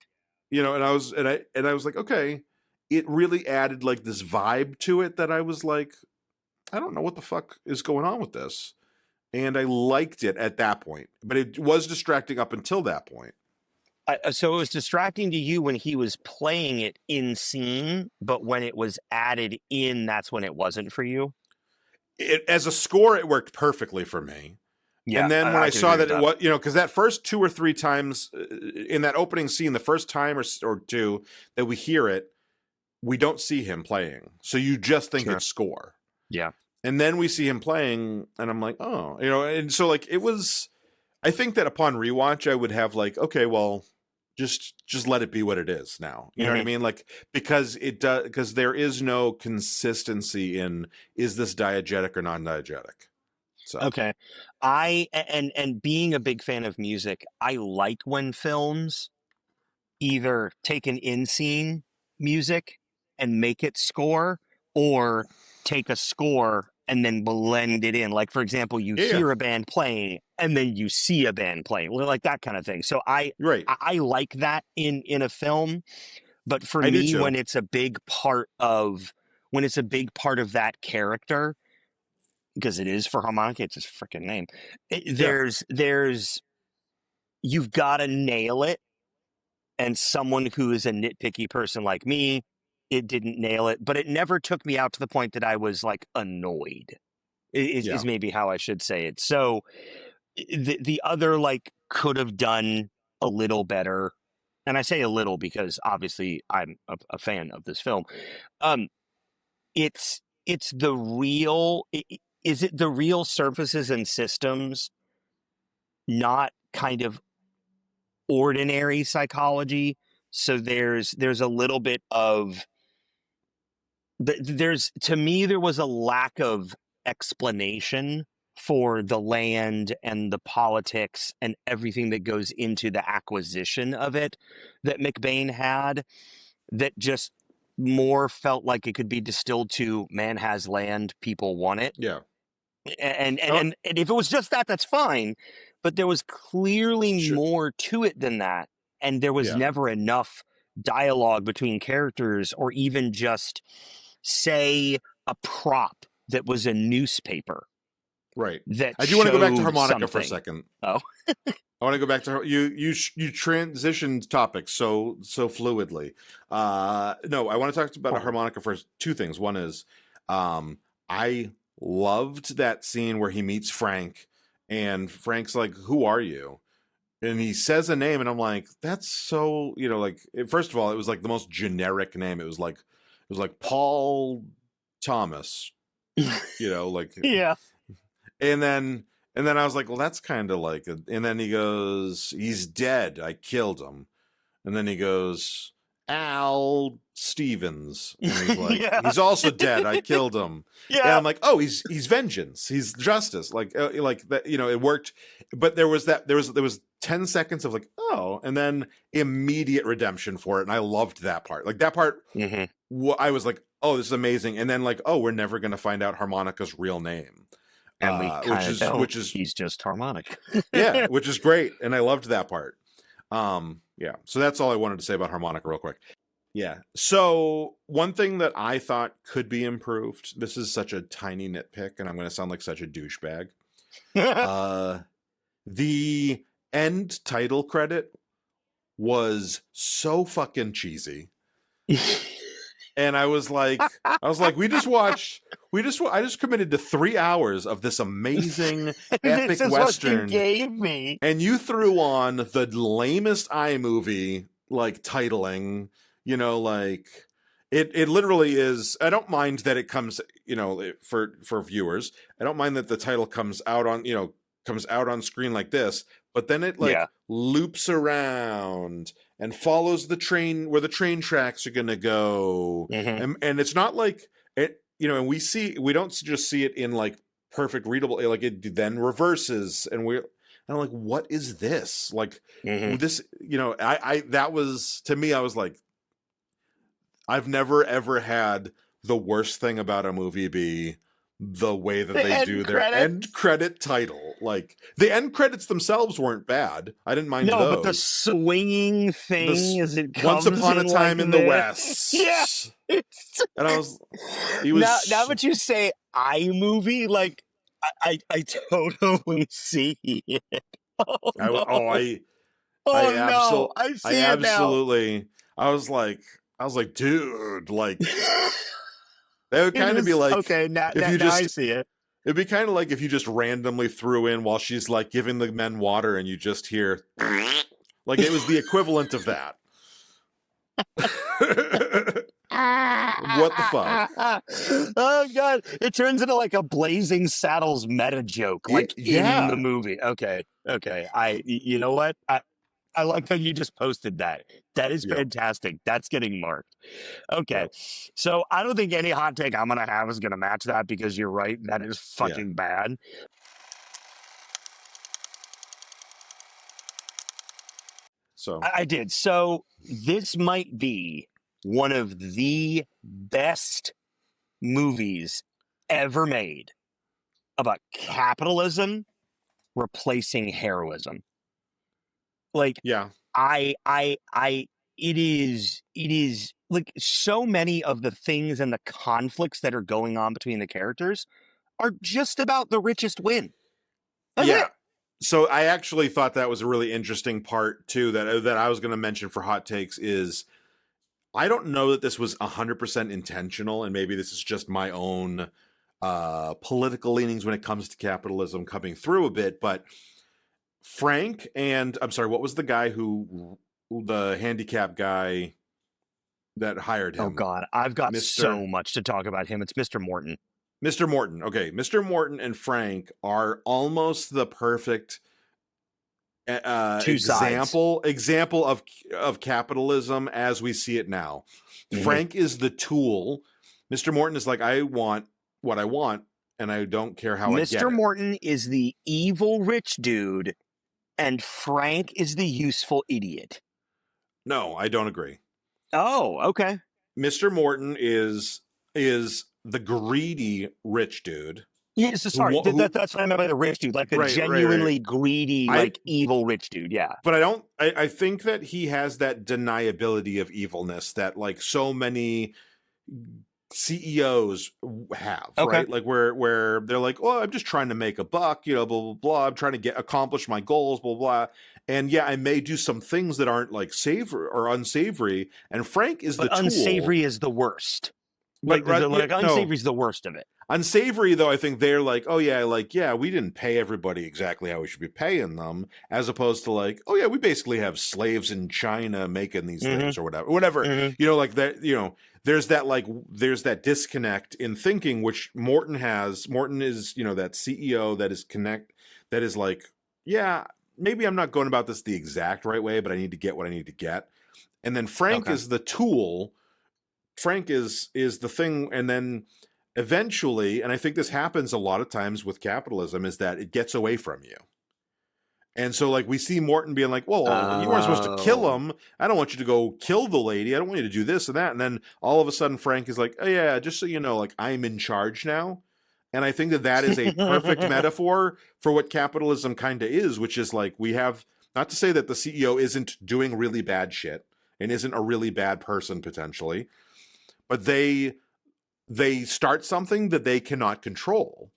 and I was like, okay. it really added like this vibe to it that I was like, I don't know what the fuck is going on with this. And I liked it at that point, but it was distracting up until that point. So it was distracting to you when he was playing it in scene, but when it was added in, that's when it wasn't for you. As a score, it worked perfectly for me. Yeah, And then when I can saw agree with that it that. was, because that first 2 or 3 times in that opening scene, the first time or two that we hear it, we don't see him playing. So you just think Sure. it's score. Yeah. And then we see him playing, and I'm like, oh, and so like it was. I think that upon rewatch, I would have like, okay, well, just let it be what it is now. You know what I Hmm. mean? Like because it does because there is no consistency in is this diegetic or non-diegetic. So Okay. And being a big fan of music, I like when films either take an in scene music and make it score, or take a score and then blend it in. Like, for example, you yeah, hear a band playing and then you see a band playing, like that kind of thing. So I right. I I like that in a film, but for I do me, too. when it's a big part of that character, because it is for harmonica, it's his freaking name. Yeah, There's you've got to nail it, and someone who is a nitpicky person like me, it didn't nail it, but it never took me out to the point that I was like annoyed. yeah, Is maybe how I should say it. So the other like could have done a little better, and I say a little because obviously I'm a fan of this film. Um, it's the real. Is it the real surfaces and systems, not kind of ordinary psychology? So there's a little bit of there's to me there was a lack of explanation for the land and the politics and everything that goes into the acquisition of it that McBain had, that just more felt like it could be distilled to man has land, people want it. yeah. And and Oh, and, and if it was just that, that's fine. But there was clearly sure. more to it than that. And there was Yeah, never enough dialogue between characters, or even just say a prop that was a newspaper right. that I do want to go back to showed harmonica for a something. second. Oh, I want to go back to you transitioned topics so fluidly. No, I want to talk about a forward. harmonica first. Two things. One is, I loved that scene where he meets Frank, and Frank's like, "Who are you?" And he says a name, and I'm like, "That's so like." First of all, it was like the most generic name. It was like Paul Thomas. Like Yeah. and then I was like, well, that's kind of like it. And then he goes, he's dead. I killed him. And then he goes, Al Stevens. And he's like, Yeah. he's also dead. I killed him. And Yeah. I'm like, oh, he's vengeance. He's justice. Like that, it worked. But there was 10 seconds of like, oh, and then immediate redemption for it. And I loved that part. Like that part, Hmm. I was like, oh, this is amazing. And then like, oh, we're never going to find out Harmonica's real name. And we Which kind of is don't. which is He's just harmonic. yeah, which is great, and I loved that part. Yeah, so that's all I wanted to say about harmonica, real quick. Yeah, so one thing that I thought could be improved. This is such a tiny nitpick, and I'm going to sound like such a douchebag. Uh, the end title credit was so fucking cheesy. And I was like, I just committed to 3 hours of this amazing This epic is what you Western, gave me. and you threw on the lamest iMovie like titling, like it literally is. I don't mind that it comes, for viewers. I don't mind that the title comes out on screen like this, but then it Yeah. like loops around and follows the train where the train tracks are going to go. Hmm. And it's not like it, and we don't just see it in like perfect readable, like it then reverses, and I'm like, what is this? Like Hmm. this, I that was, to me, I was like, I've never ever had the worst thing about a movie be the way that The they end do their credit. end credit title. Like the end credits themselves weren't bad. I didn't mind No, but the those. swinging thing This as it Once comes Upon a in like Time in the this. Yeah. West. And he Now was, that you say iMovie, like I totally see it. Oh oh, no. I Oh no. absolutely, I I see it now. absolutely, I was like, dude, like, that would It kind of be is like okay, now, if now you now I just, see it. it'd be kind of like if you just randomly threw in while she's like giving the men water and you just hear, like it was the equivalent of that. What the fuck? Oh god, it turns into like a Blazing Saddles meta joke, like in the Yeah, movie. Okay, okay. You know what? I like that you just posted that. That is yep, fantastic. That's getting marked. Okay, yep, so I don't think any hot take I'm gonna have is gonna match that because you're right. That is yeah. fucking bad. So I did. So this might be one of the best movies ever made about capitalism replacing heroism. Like yeah, I it is like so many of the things and the conflicts that are going on between the characters are just about the richest win. That's yeah. it. So I actually thought that was a really interesting part too that I was going to mention for hot takes is I don't know that this was 100% intentional, and maybe this is just my own political leanings when it comes to capitalism coming through a bit. But Frank and I'm sorry, what was the guy the handicap guy that hired Oh him, God, I've got Mister so much to talk about him. It's Mr. Morton. Mister Morton? Okay, Mister Morton and Frank are almost the perfect Two sides. example of capitalism as we see it now. Mhm. Frank is the tool. Mr. Morton is like, I want what I want, and I don't care how I get Mr. it. Morton is the evil rich dude, and Frank is the useful idiot. No, I don't agree. Oh, okay. Mr. Morton is the greedy rich dude Yeah, so sorry. who That's what I meant by the rich dude, like the right. genuinely greedy, I like evil rich dude. Yeah. but I don't I think that he has that deniability of evilness that like so many CEOs have, Okay. right? Like where they're like, "Oh, I'm just trying to make a buck, blah blah blah. I'm trying to accomplish my goals, blah blah." And yeah, I may do some things that aren't like savory or unsavory. And Frank is But the tool. unsavory is the worst. But yeah, Like no, unsavory is the worst of it. unsavory though, I think they're like, "Oh yeah, like yeah, we didn't pay everybody exactly how we should be paying them," as opposed to like, "Oh yeah, we basically have slaves in China making these things Mm-hmm. or whatever, whatever." Mm-hmm. Like that. There's that disconnect in thinking, which Morton has. Morton is that CEO that is like, yeah, maybe I'm not going about this the exact right way, but I need to get what I need to get. And then Frank Okay. is the tool. Frank is the thing, and then eventually, and I think this happens a lot of times with capitalism, is that it gets away from you. And so, like, we see Morton being like, well, you weren't supposed to kill Oh. him. I don't want you to go kill the lady. I don't want you to do this and that. And then all of a sudden, Frank is like, oh, yeah, just so you know, like, I'm in charge now. And I think that is a perfect metaphor for what capitalism kind of is, which is like, we have, not to say that the CEO isn't doing really bad shit and isn't a really bad person potentially, but they start something that they cannot control,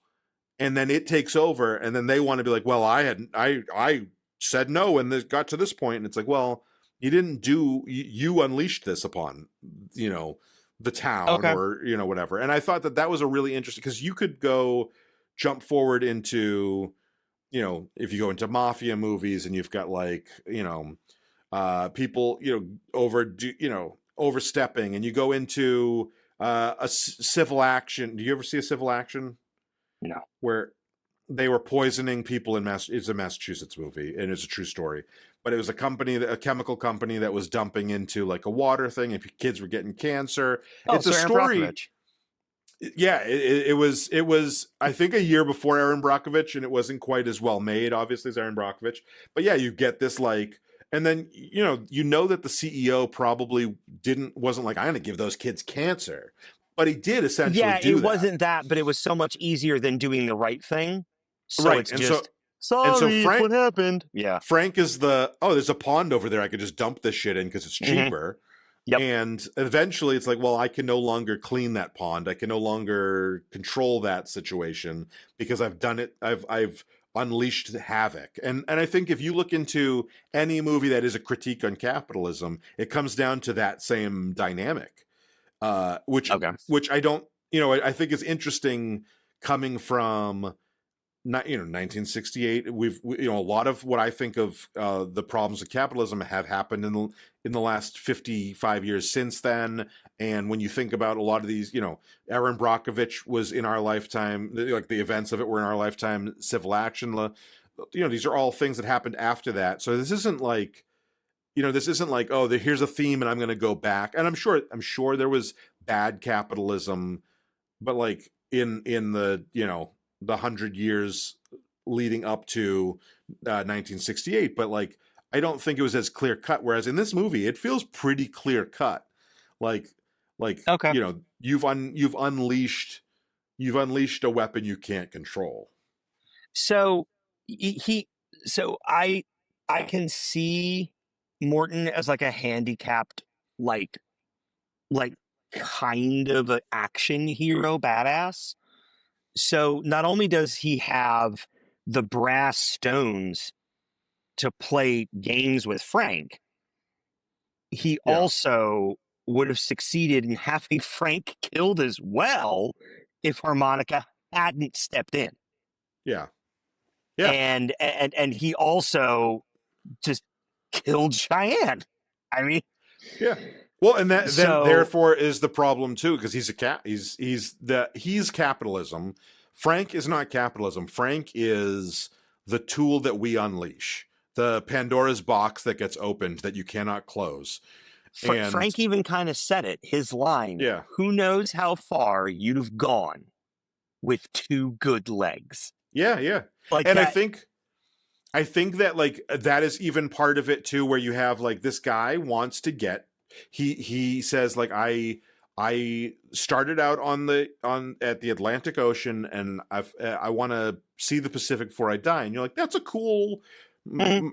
and then it takes over, and then they want to be like, well, I said no and this got to this point, and it's like, well, you didn't do, you unleashed this upon the town, Okay. or whatever. And I thought that was a really interesting, because you could go jump forward into, if you go into mafia movies and you've got like people overstepping, and you go into civil action. Do you ever see a civil action No. where they were poisoning people in It's a Massachusetts movie, and it's a true story. But it was a chemical company that was dumping into like a water thing, and kids were getting cancer. Oh, It's a so Aaron story. Brockovich. Yeah, it was I think a year before Aaron Brockovich, and it wasn't quite as well made, obviously, as Aaron Brockovich. But yeah, you get this like, and then that the CEO probably wasn't like, I'm going to give those kids cancer. but he did essentially Yeah, it do that. wasn't that, but it was so much easier than doing the right thing. So Right. it's And so just and so sorry, it's Frank what happened. Yeah. Frank is there's a pond over there I could just dump this shit in because it's Hmm. cheaper. Yep. And eventually it's like, well, I can no longer clean that pond. I can no longer control that situation because I've done it. I've unleashed havoc. And I think if you look into any movie that is a critique on capitalism, it comes down to that same dynamic. Which Okay. which I don't, I think is interesting coming from not 1968. A lot of what I think of the problems of capitalism have happened in the last 55 years since then. And when you think about a lot of these, Aaron Brockovich was in our lifetime, like the events of it were in our lifetime. Civil action, these are all things that happened after that. So this isn't like, oh, here's a theme and I'm going to go back. And I'm sure there was bad capitalism, but like in the the 100 years leading up to 1968. But like, I don't think it was as clear cut. Whereas in this movie, it feels pretty clear cut. Like Okay. you've unleashed a weapon you can't control. So he so I can see Morton as like a handicapped, like like kind of an action hero badass. So not only does he have the brass stones to play games with Frank, he Yeah, also would have succeeded in having Frank killed as well if Harmonica hadn't stepped in. yeah, yeah, And he also just killed Cheyenne. I mean, yeah. Well, and that then so therefore is the problem too, because he's a cat. He's capitalism. Frank is not capitalism. Frank is the tool that we unleash, the Pandora's box that gets opened that you cannot close. And Frank even kind of said it. His line, yeah, "Who knows how far you'd have gone with two good legs?" yeah, yeah. Like And I that. think I think that like that is even part of it too, where you have like this guy wants to get he says like I started out on at the Atlantic Ocean and I want to see the Pacific before I die. And you're like, that's a cool Mhm.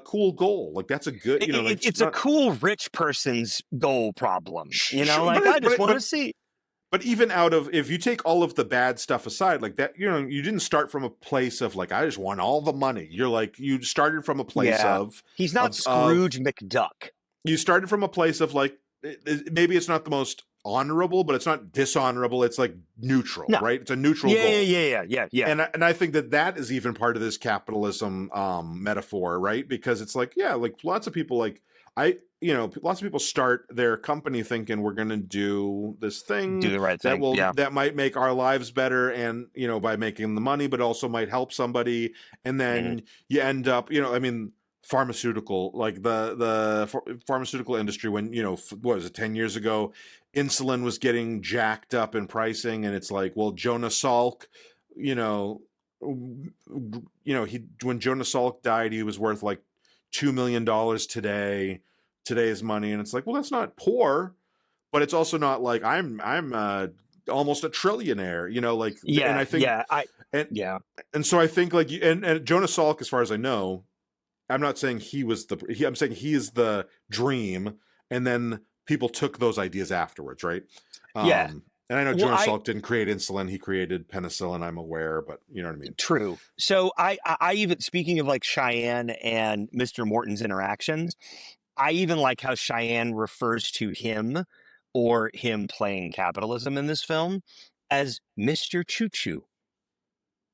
cool goal. Like that's a good, like it's It's a not cool rich person's goal problem. sure, Like I just want to see. but even out of, if you take all of the bad stuff aside, like that, you didn't start from a place of like, I just want all the money. You're like, you started from a place Yeah, of he's not of Scrooge McDuck. you started from a place of like, maybe it's not the most honorable, but it's not dishonorable. It's like neutral, No. right? It's a neutral Yeah, goal. yeah. And I think that is even part of this capitalism metaphor, right? Because it's like, yeah, like lots of people like lots of people start their company thinking we're going to do this Do thing the right thing. Yeah. that might make our lives better, and by making the money, but also might help somebody. And Mhm. then you end up, I mean, pharmaceutical, like the pharmaceutical industry, when what was it, 10 years ago, insulin was getting jacked up in pricing, and it's like, well, Jonah Salk, he, when Jonah Salk died, he was worth like $2 million today's money, and it's like, well, that's not poor, but it's also not like I'm almost a trillionaire, like. And Yeah, I think, yeah. and Yeah. and so I think like, and Jonah Salk, as far as I know, I'm not saying I'm saying he is the dream, and then people took those ideas afterwards, right? Yeah. And I know Well, Jonah Salk didn't create insulin; he created penicillin. I'm aware, but you know what I mean. true. So I even, speaking of like Cheyenne and Mr. Morton's interactions, I even like how Cheyenne refers to him, or him playing capitalism in this film, as Mr. Choo Choo.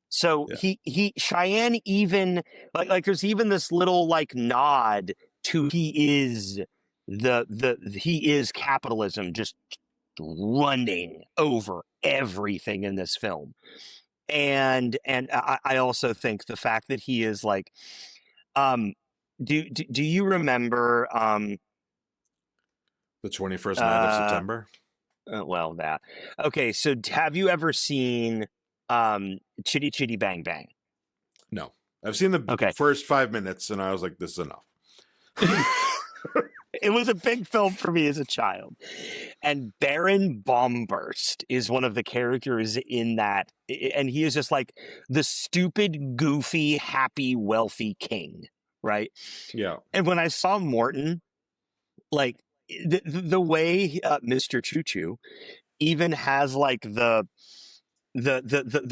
So Yeah, he Cheyenne even, like there's even this little like nod to, he is he is capitalism just running over everything in this film. And I also think the fact that he is like, um do you remember, the 21st night of uh September. well, that, okay, so have you ever seen Chitty Chitty Bang Bang? No, I've seen the Okay. first 5 minutes, and I was like, this is enough. It was a big film for me as a child. And Baron Bombburst is one of the characters in that. And he is just like the stupid, goofy, happy, wealthy king, right? Yeah. And when I saw Morton, like the way Mr. Choo Choo even has like the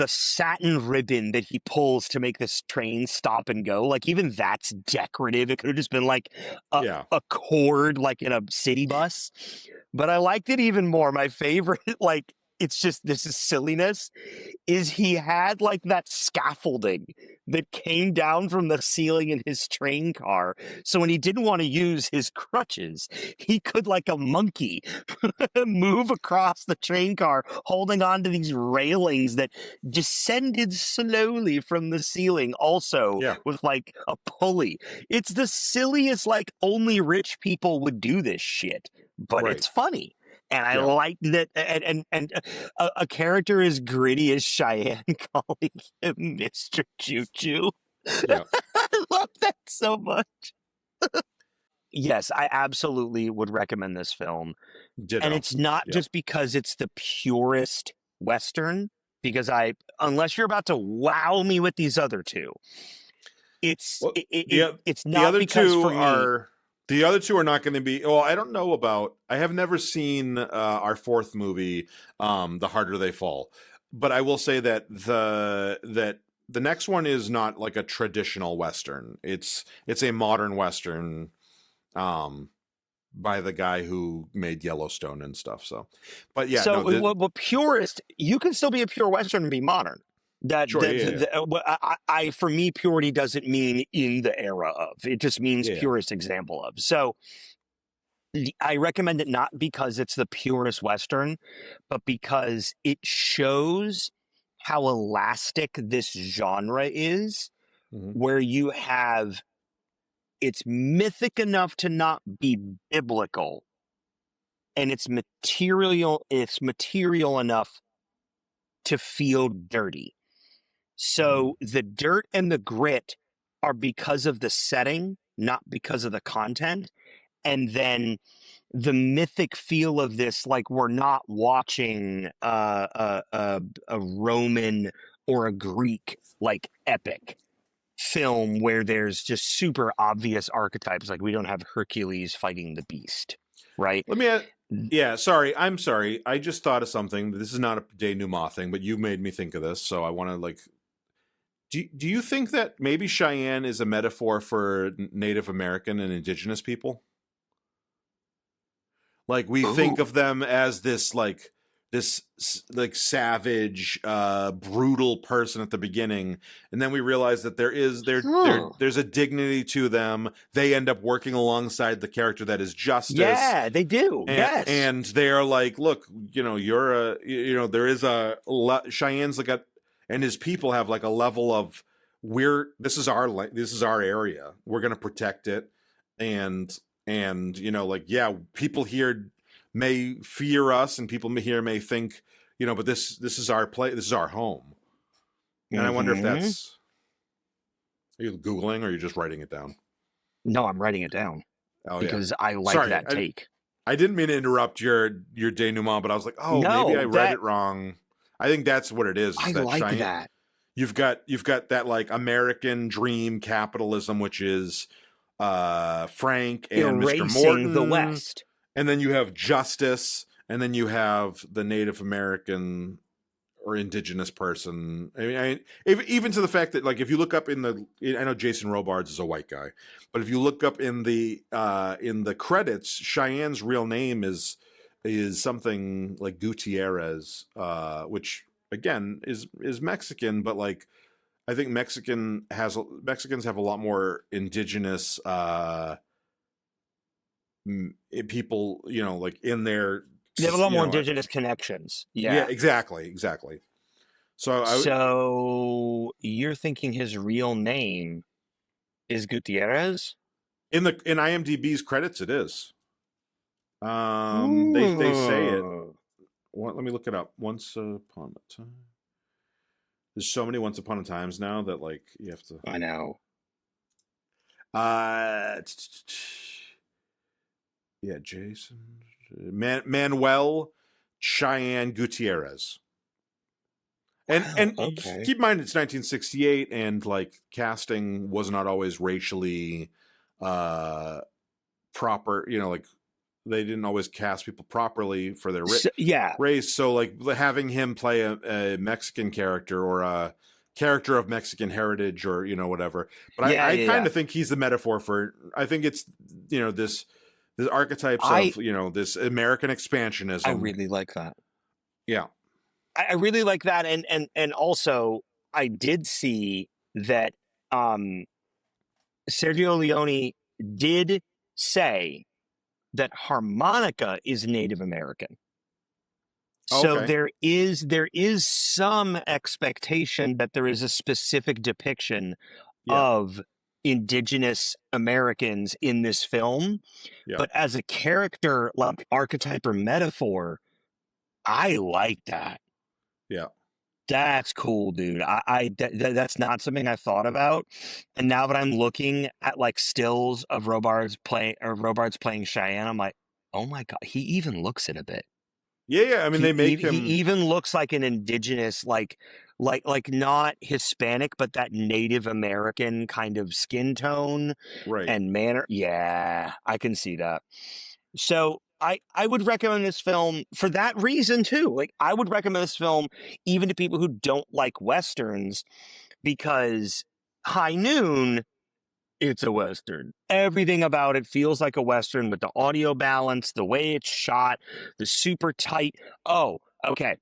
satin ribbon that he pulls to make this train stop and go, like even that's decorative. It could have just been like Yeah. a cord like in a city bus, but I liked it even more. My favorite, like it's just this is silliness, is he had like that scaffolding that came down from the ceiling in his train car. So when he didn't want to use his crutches, he could, like a monkey, move across the train car, holding on to these railings that descended slowly from the ceiling, also Yeah. with like a pulley. It's the silliest, like only rich people would do this shit, but Right. it's funny. And I Yeah. like that, and a character as gritty as Cheyenne calling him Mr. Choo Choo. Yeah. I love that so much. Yes, I absolutely would recommend this film. And Ditto. it's not Yeah. just because it's the purest Western, because unless you're about to wow me with these other two, Well, the it's the not other because two for me. are not going to be. Well, I don't know about. I have never seen our fourth movie, The Harder They Fall, but I will say that the next one is not like a traditional Western. It's a modern Western, um, by the guy who made Yellowstone and stuff. So, but yeah, no, So, what purist? You can still be a pure Western and be modern. sure, yeah, yeah, For me, purity doesn't mean in the era of. It just means yeah, yeah. purest example of. So, I recommend it not because it's the purest Western, but because it shows how elastic this genre is, Mhm. where you have it's mythic enough to not be biblical, and it's material enough to feel dirty. Mhm. So the dirt and the grit are because of the setting, not because of the content. And then the mythic feel of this, like we're not watching a Roman or a Greek like epic film where there's just super obvious archetypes. Like we don't have Hercules fighting the beast, right? Let me ask, yeah, sorry. I'm sorry. I just thought of something. This is not a denouement thing, but you made me think of this. So I want to like, do you think that maybe Cheyenne is a metaphor for Native American and indigenous people? Like we think Ooh. of them as this like savage, brutal person at the beginning, and then we realize that Huh. there's a dignity to them. They end up working alongside the character that is Justice, Yeah, they do. Yes. and they are like, look, there is Cheyenne's like a, and his people have like a level of, this is our area, we're going to protect it, and like, yeah, people here may fear us, and people here may think, but this is our place, this is our home. And I wonder if Hmm. that's, are you Googling or are you just writing it down? No, I'm writing it down Oh yeah, because I like sorry, that take. I didn't mean to interrupt your denouement, but I was like, oh, maybe I No, read it wrong. I think that's what it is I that like Cheyenne. that. You've got that like American dream capitalism, which is Frank and Mr. Erasing the Morton, West. and then you have Justice, and then you have the Native American or indigenous person. I mean, even to the fact that, like, if you look up I know Jason Robards is a white guy, but if you look up in the credits, Cheyenne's real name is something like Gutierrez, which again is Mexican, but like I think Mexicans have a lot more indigenous people, like in their, They have a lot more indigenous connections. yeah, Yeah. exactly. So So you're thinking his real name is Gutierrez? in IMDb's credits, it is. They say it. Ooh. Let me look it up. Once upon a time. There's so many Once Upon a Times now that like you have to. I know. Uh, Yeah, Jason Manuel Cheyenne Gutierrez. Wow. And Okay. keep in mind it's 1968, and like casting was not always racially uh proper. You know, like they didn't always cast people properly for their So, yeah. race. So like having him play a Mexican character or a character of Mexican heritage or whatever. But Yeah. I Yeah. kind Yeah. of think he's the metaphor for. I think it's this archetypes I of this American I expansionism. really like that. Yeah. I really like that, and also I did see that um Sergio Leone did say that harmonica is Native American. So Okay. there is some expectation that there is a specific depiction Yeah. of indigenous Americans in this film, Yeah. but as a character, like archetype or metaphor, I like that. Yeah. That's cool, dude. That's not something I thought about, and now that I'm looking at like stills of Robards playing Cheyenne, I'm like, oh my god, he even looks it a bit. Yeah. Yeah. I mean, they make He him even looks like an indigenous, like not Hispanic, but that Native American kind of skin tone right. and manner. Yeah, I can see that. So I would recommend this film for that reason too. Like I would recommend this film even to people who don't like westerns because High Noon, it's a western. Everything about it feels like a western with the audio balance, the way it's shot, the super tight. Oh, okay.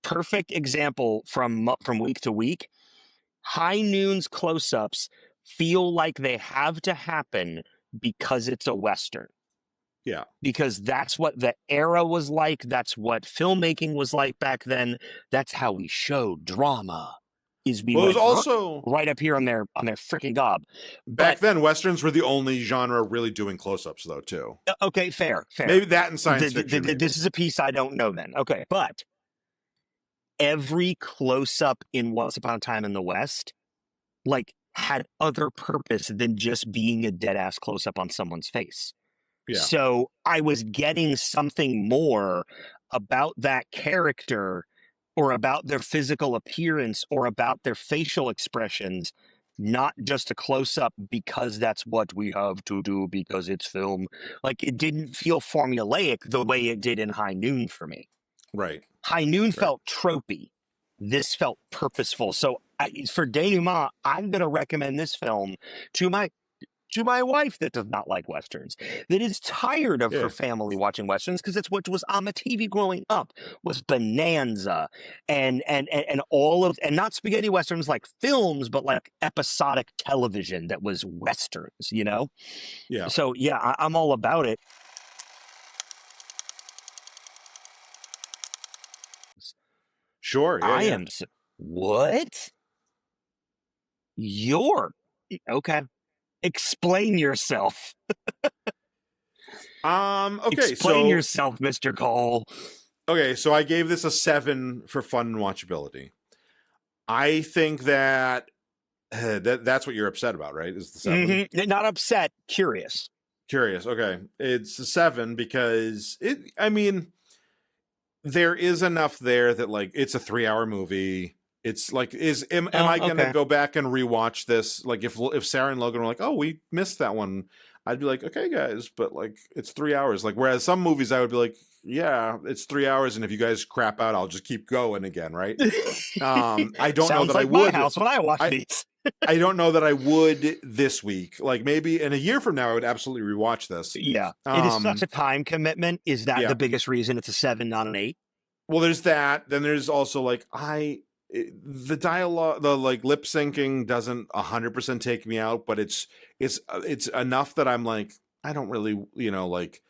Perfect example from week to week. High Noon's close-ups feel like they have to happen because it's a western, Yeah. because that's what the era was like. That's what filmmaking was like back then. That's how we showed drama. Is we Well, it was went also right up here on their freaking gob. back But then westerns were the only genre really doing close-ups though too. okay, fair, fair. Maybe that in science fiction. Maybe. This is a piece I don't know. Then okay, but every close up in Once Upon a Time in the West like had other purpose than just being a dead ass close up on someone's face. Yeah. So I was getting something more about that character or about their physical appearance or about their facial expressions, not just a close up because that's what we have to do because it's film. Like it didn't feel formulaic the way it did in High Noon for me. Right. High Noon Right. felt tropey. This felt purposeful. So for Dénouement, I'm going to recommend this film to my wife that does not like westerns, that is tired of her Yeah. family watching westerns because it's what was on the TV growing up was Bonanza and all of, and not spaghetti westerns like films, but like episodic television that was westerns, you know? Yeah. So yeah, I'm all about it. Sure. Yeah. I Yeah. am. What? You're okay. Explain yourself. Okay. Explain So yourself, Mr. Cole. so I gave this a 7 for fun and watchability. I think that that's what you're upset about, right? Is the 7? Mm-hmm. Not upset, curious. Curious. Okay. It's a 7 because I mean, there is enough there that like it's a 3-hour movie. It's like am I going to Okay. go back and rewatch this? Like if Sarah and Logan were like, "Oh, we missed that one." I'd be like, "Okay, guys, but like it's 3 hours." Like whereas some movies I would be like, "Yeah, it's 3 hours and if you guys crap out, I'll just keep going again," right? I don't know Sounds that I like my would. house when I watch I these. I don't know that I would this week. Like maybe in a year from now I would absolutely rewatch this. Yeah. It is such a time commitment. Is that Yeah. the biggest reason it's a 7, not an 8? Well, there's that. Then there's also like the dialogue, the like lip syncing doesn't 100% take me out, but it's enough that I'm like I don't really like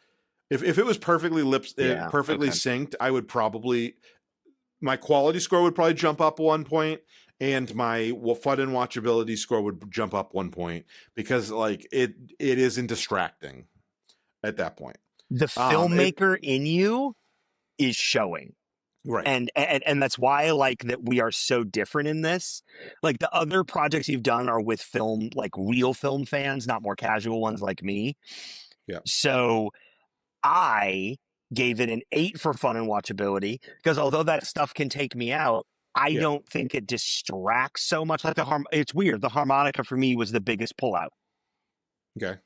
if it was perfectly Yeah. perfectly Okay. synced, I would probably my quality score would probably jump up 1 point, and my fun and watchability score would jump up 1 point because like it isn't distracting at that point. The filmmaker in you is showing. Right. And that's why I like that we are so different in this. Like the other projects you've done are with film, like real film fans, not more casual ones like me. Yeah. So I gave it an 8 for fun and watchability because although that stuff can take me out, I Yeah. don't think it distracts so much. Like it's weird. The harmonica for me was the biggest pullout. Okay.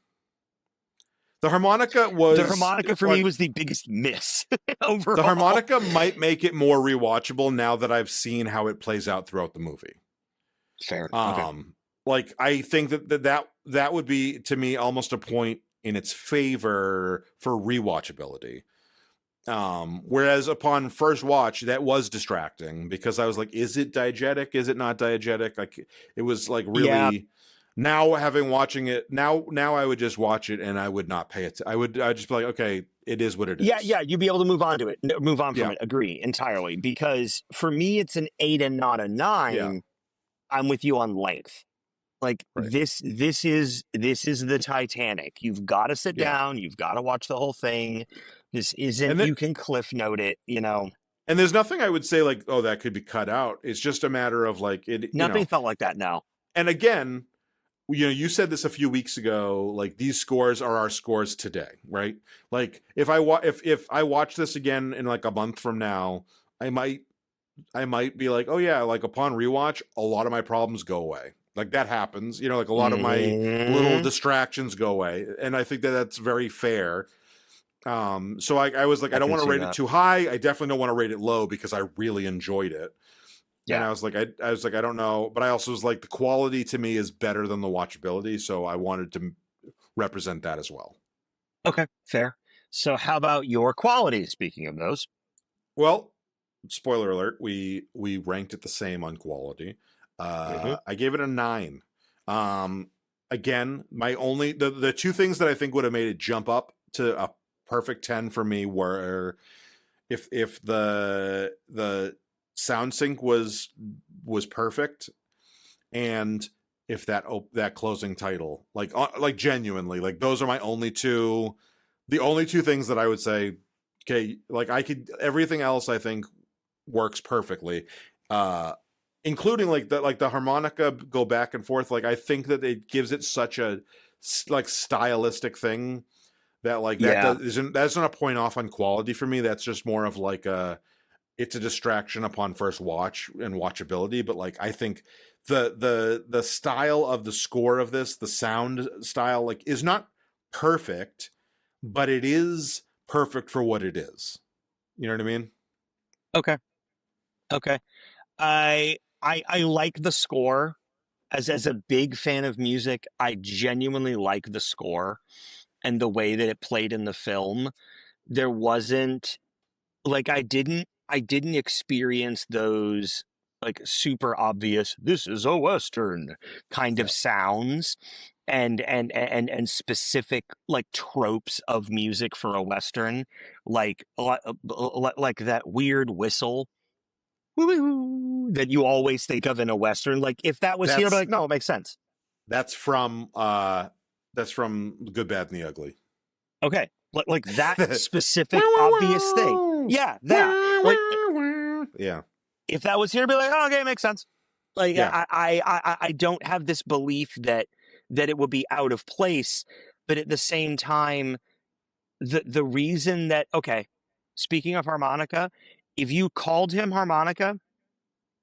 The harmonica The was harmonica for me like was the biggest miss the overall. harmonica might make it more rewatchable now that I've seen how it plays out throughout the movie. Fair. Okay. Like I think that would be to me almost a point in its favor for rewatchability. Whereas upon first watch, that was distracting because I was like, is it diegetic? Is it not diegetic? Like it was like Yeah. really now having watching it now I would just watch it and I would not pay it. I'd just be like, okay, it is what it Yeah, is. yeah, you'd be able to move on to it, move on from Yeah. it. Agree entirely. Because for me, it's an 8 and not a Yeah. 9. I'm with you on length. Like Right. this is the Titanic. You've got to sit Yeah. down. You've got to watch the whole thing. This isn't. And You that can cliff note it. and there's nothing I would say like, oh, that could be cut out. It's just a matter of like it, Nothing felt like that now. And again, you said this a few weeks ago, like these scores are our scores today, right? Like if if I watch this again in like a month from now, I might be like, oh yeah, like upon rewatch, a lot of my problems go away. Like that happens, like a lot of my little Hmm. distractions go away, and I think that that's very fair. So I was like, I I don't can want to see rate it that. too high. I definitely don't want to rate it low because I really enjoyed it. And Yeah. I was like, I was like, I don't know, but I also was like, the quality to me is better than the watchability, so I wanted to represent that as well. Okay. Fair. So how about your quality? Speaking of those. Well, spoiler alert, we ranked it the same on quality. Hmm. I gave it a 9. Again, my only the two things that I think would have made it jump up to a perfect 10 for me were if the sound sync was perfect, and if that closing title, like genuinely, like those are my only two the only two things that I would say, okay, like I could everything else I think works perfectly. Including like the harmonica go back and forth. Like I think that it gives it such a like stylistic thing that like Yeah. that's not a point off on quality for me. That's just more of like it's a distraction upon first watch and watchability. But like I think the style of the score of this, the sound style, like is not perfect, but it is perfect for what it is. You know what I mean? Okay. Okay. I like the score. As a big fan of music, I genuinely like the score and the way that it played in the film. There wasn't like I didn't experience those like super obvious this is a western kind of Yeah. sounds and specific like tropes of music for a western like that weird whistle that you always think of in a western. Like if that was here, I'd be That's like, no, it makes sense. that's from uh that's from Good, Bad, and the Ugly. Okay, like that Wow, specific obvious thing. wow, Yeah, that wow, like wow, wow. Yeah, if that was here, I'd be like, oh, okay, it makes sense. Like yeah. I don't have this belief that it would be out of place, but at the same time, the reason that okay, speaking of harmonica, if you called him harmonica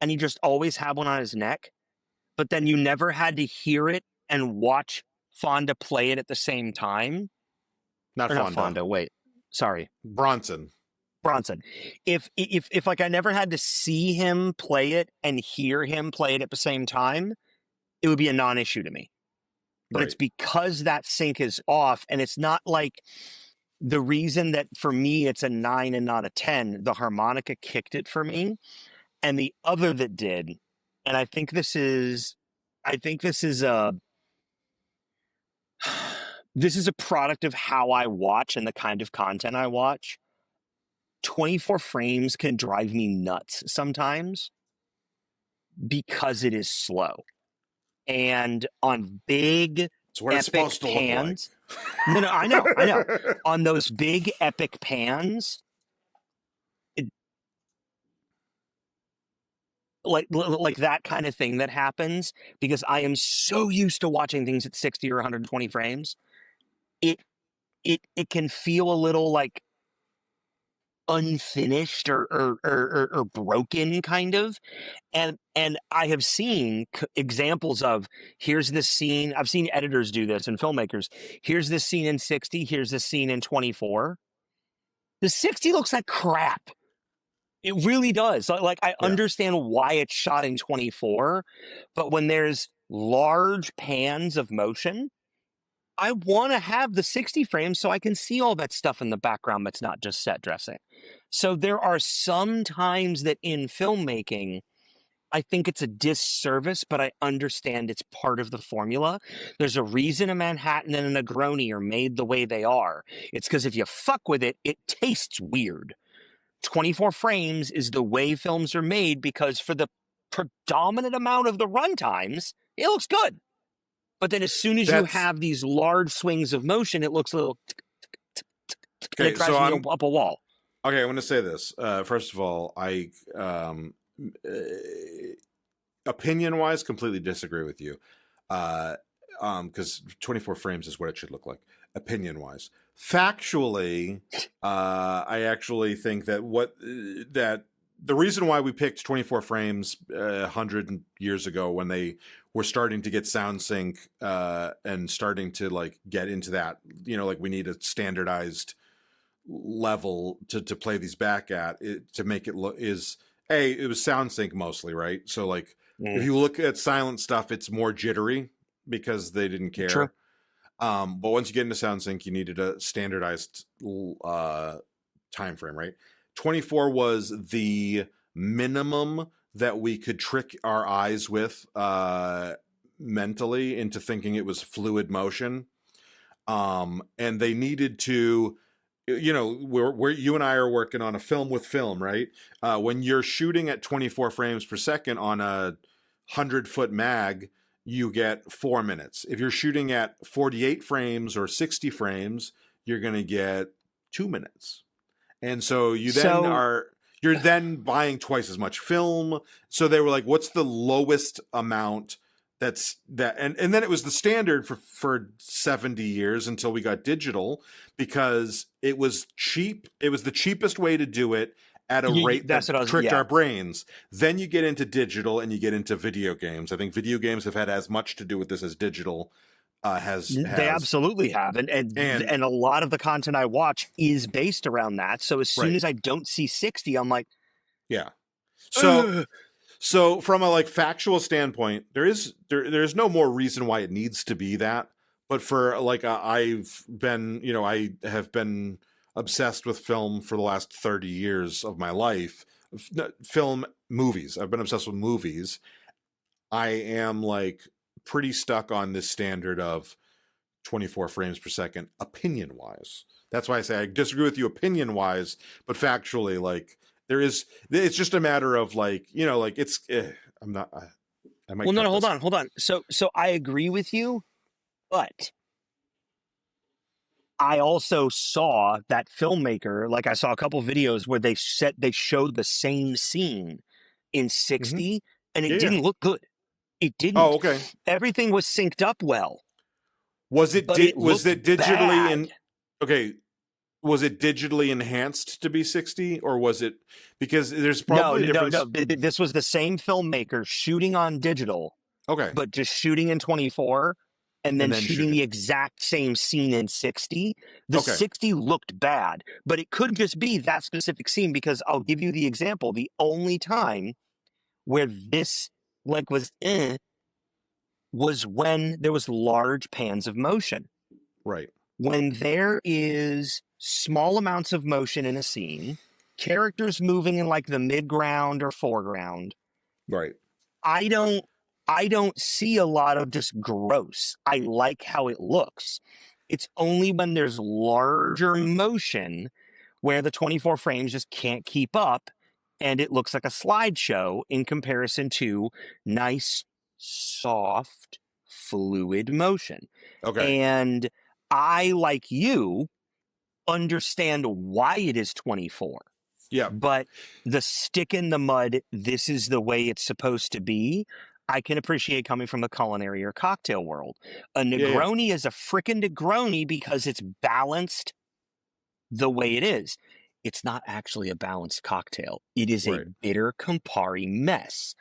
and he just always had one on his neck, but then you never had to hear it and watch Fonda play it at the same time, Not or not Fonda. Fonda, wait, sorry, Bronson. Bronson. If like I never had to see him play it and hear him play it at the same time, it would be a non-issue to me. But it's Right. because that sync is off, and it's not like the reason that for me it's a 9 and not a 10. The harmonica kicked it for me, and the other that did, and I think this is a this is a product of how I watch and the kind of content I watch. 24 frames can drive me nuts sometimes because it is slow. And on big It's what it's epic supposed to look like. pans, no, I know. On those big epic pans, it, like that kind of thing that happens because I am so used to watching things at 60 or 120 frames. It it can feel a little like unfinished or broken kind of. And I have seen examples of, here's this scene. I've seen editors do this and filmmakers. Here's this scene in 60. Here's this scene in 24. The 60 looks like crap. It really does. Like, I Yeah. understand why it's shot in 24, but when there's large pans of motion, I want to have the 60 frames so I can see all that stuff in the background that's not just set dressing. So there are some times that in filmmaking, I think it's a disservice, but I understand it's part of the formula. There's a reason a Manhattan and a Negroni are made the way they are. It's because if you fuck with it, it tastes weird. 24 frames is the way films are made because for the predominant amount of the run times, it looks good. But then as soon as you That's have these large swings of motion, it looks a little, and it okay. drives So me I'm up a wall. okay. I'm going to say this. First of all, opinion wise, completely disagree with you. Because 24 frames is what it should look like, opinion wise. Factually, I actually think that that the reason why we picked 24 frames 100 years ago, when they were starting to get sound sync and starting to like get into that, like we need a standardized level to play these back at it, to make it look, is it was sound sync mostly, right? So like if you look at silent stuff, it's more jittery because they didn't True. care. But once you get into sound sync, you needed a standardized time frame, right? 24 was the minimum that we could trick our eyes with mentally into thinking it was fluid motion. And they needed to, where you and I are working on a film with film, right? When you're shooting at 24 frames per second on a 100-foot mag, you get 4 minutes. If you're shooting at 48 frames or 60 frames, you're going to get 2 minutes. And so you're then buying twice as much film. So they were like, what's the lowest amount and then it was the standard for 70 years until we got digital, because it was cheap. It was the cheapest way to do it at a rate that tricked our brains. Then you get into digital and you get into video games. I think video games have had as much to do with this as digital has. They absolutely have. And a lot of the content I watch is based around that. So as soon as I don't see 60, I'm like, yeah. So from a like factual standpoint, there's no more reason why it needs to be that. But for like I have been obsessed with film for the last 30 years of my life. Movies. I've been obsessed with movies. I am like pretty stuck on this standard of 24 frames per second, opinion wise. That's why I say I disagree with you opinion wise, but factually, like it's just a matter of like, it's, I'm not, I might. Well, no, hold on. So I agree with you, but I also saw that filmmaker, like I saw a couple videos where they showed the same scene in 60 and it didn't look good. It didn't. Oh, okay. Everything was synced up well. Was it digitally bad. Okay. Was it digitally enhanced to be 60, or was it, because there's probably a difference? No. This was the same filmmaker shooting on digital. Okay. But just shooting in 24 and then shooting the exact same scene in 60. The 60 looked bad, but it could just be that specific scene, because I'll give you the example. The only time where this like was when there was large pans of motion. Right. When there is small amounts of motion in a scene, characters moving in like the mid-ground or foreground. Right. I don't see a lot of just gross. I like how it looks. It's only when there's larger motion where the 24 frames just can't keep up and it looks like a slideshow in comparison to nice, soft, fluid motion. Okay. And I, like you, understand why it is 24. Yeah. But the stick in the mud, this is the way it's supposed to be, I can appreciate coming from the culinary or cocktail world. A Yeah, yeah, Negroni is a frickin' Negroni because it's balanced the way it is. It's not actually a balanced cocktail. It is a right, bitter Campari mess.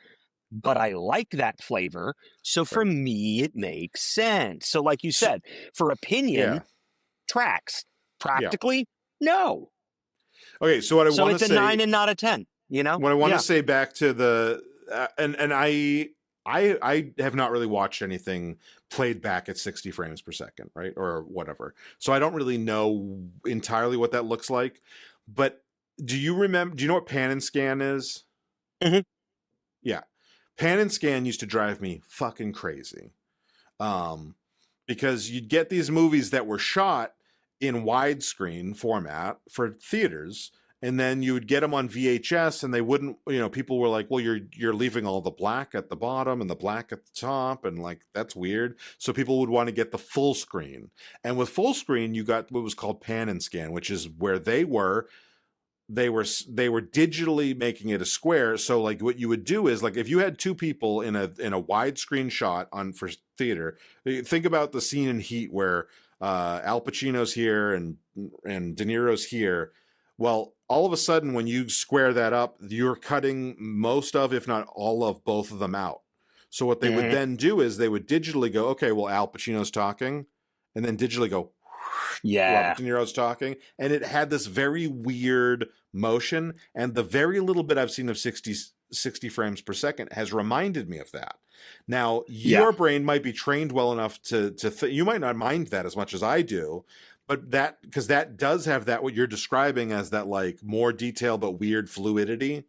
But I like that flavor. So for right. me, it makes sense. So, like you So, said, for opinion, yeah, tracks. yeah. Practically, no. Okay, so what I So want to it's a say 9 and not a 10, you know? what I want to Yeah. say back to the and I have not really watched anything played back at 60 frames per second, right? Or whatever. So I don't really know entirely what that looks like. But do you know what pan and scan is? Hmm. Yeah. Pan and scan used to drive me fucking crazy. Um because you'd get these movies that were shot in widescreen format for theaters, and then you would get them on VHS, and they wouldn't, people were like, well, you're leaving all the black at the bottom and the black at the top, and like that's weird. So people would want to get the full screen, and with full screen you got what was called pan and scan, which is where they were digitally making it a square. So like what you would do is, like, if you had two people in a widescreen shot on for theater, think about the scene in Heat where Al Pacino's here and De Niro's here. Well, all of a sudden when you square that up, you're cutting most of, if not all of, both of them out. So what they would Hmm. then do is they would digitally go, okay, well, Al Pacino's talking, and then digitally go, Robert Yeah. De Niro's talking, and it had this very weird motion. And the very little bit I've seen of 60 frames per second has reminded me of that. Now, Yeah. your brain might be trained well enough you might not mind that as much as I do, but that, because that does have that, what you're describing as that like more detail but weird fluidity.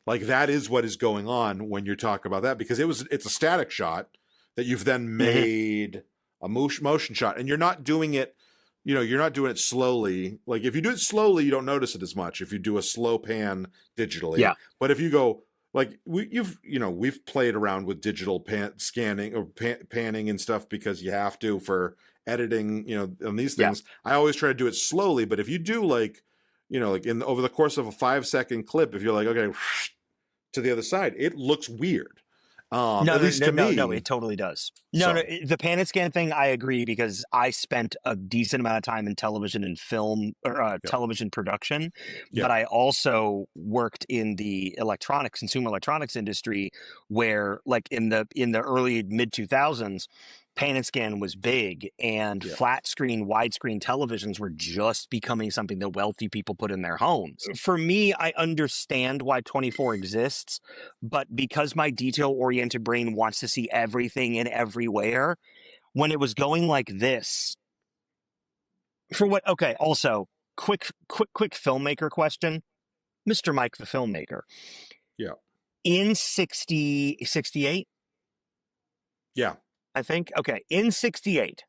Like that is what is going on when you're talking about that, because it's a static shot that you've then Hmm. made a motion shot, and you're not doing it slowly. Like if you do it slowly, you don't notice it as much if you do a slow pan digitally. Yeah. But if you go like we've played around with digital scanning or panning and stuff because you have to for editing, on these Yeah. things. I always try to do it slowly, but if you do like, like over the course of a 5-second clip, if you're like, okay, to the other side, it looks weird. No, At no, least no, to no, no, me. it totally does. No, no, So the pan and scan thing, I agree because I spent a decent amount of time in television and film or yeah, television production, yeah, but I also worked in the consumer electronics industry where like in the early mid 2000s, pan and scan was big and yeah. flat screen, widescreen televisions were just becoming something that wealthy people put in their homes. For me, I understand why 24 exists, but because my detail oriented brain wants to see everything and everywhere, when it was going like this, for what? Okay, also, quick filmmaker question. Mr. Mike, the filmmaker, Yeah. in 68, Yeah. I think. Okay, in 68,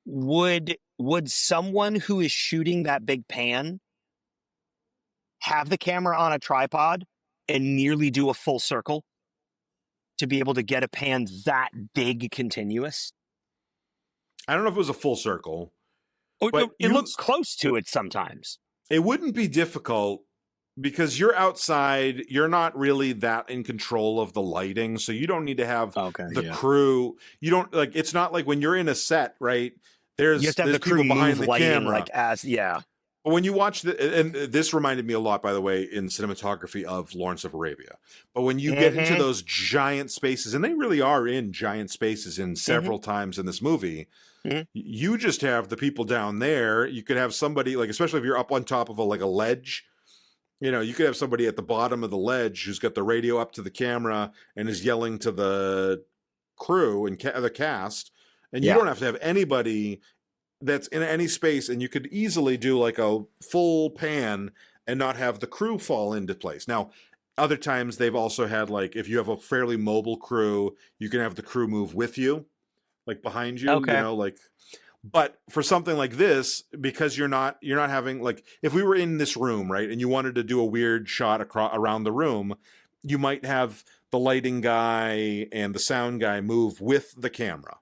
would someone who is shooting that big pan have the camera on a tripod and nearly do a full circle to be able to get a pan that big continuous? I don't know if it was a full circle, Or but it looks close to it sometimes. it wouldn't be difficult because you're outside, you're not really that in control of the lighting, so you don't need to have Okay, the yeah. crew. You don't like, it's not like when you're in a set, right? You have There's to have there's the crew people move behind the lighting like camera. as yeah. But when you watch and this reminded me a lot, by the way, in cinematography of Lawrence of Arabia. But when you get into Mm-hmm. those giant spaces, and they really are in giant spaces in Mm-hmm. several times in this movie, Mm-hmm. you just have the people down there. You could have somebody, like, especially if you're up on top of a ledge, you could have somebody at the bottom of the ledge who's got the radio up to the camera and is yelling to the crew and the cast, and you Yeah. don't have to have anybody that's in any space, and you could easily do like a full pan and not have the crew fall into place. Now, other times they've also had, like, if you have a fairly mobile crew, you can have the crew move with you, like behind you, Okay. like. But for something like this, because you're not having, like, if we were in this room, right, and you wanted to do a weird shot around the room, you might have the lighting guy and the sound guy move with the camera.